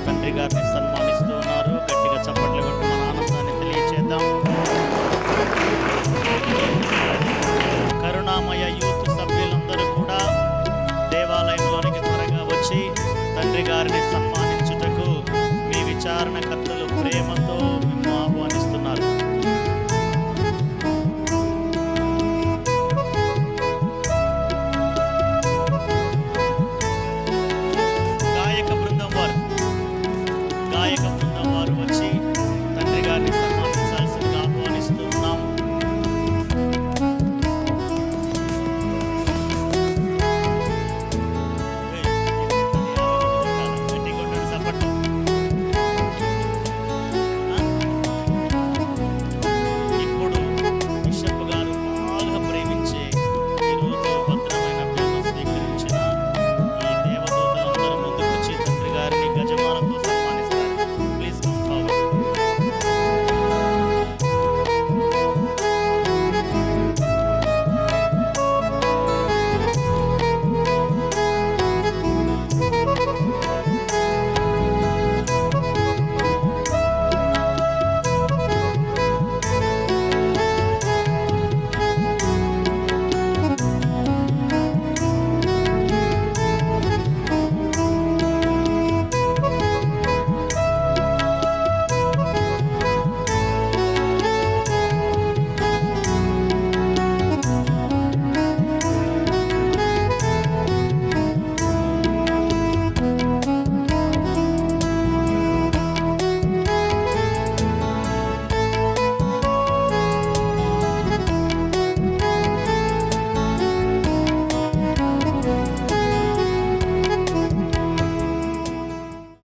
తండ్రి గారిని సన్మానిస్తూ ఉన్నారు. గట్టిగా చప్పట్లు కొట్టి మన ఆనందాన్ని తెలియచేద్దాం. కరుణామయ యూత్ సభ్యులందరూ కూడా దేవాలయంలోనికి త్వరగా వచ్చి తండ్రి గారిని సన్మానిస్తారు.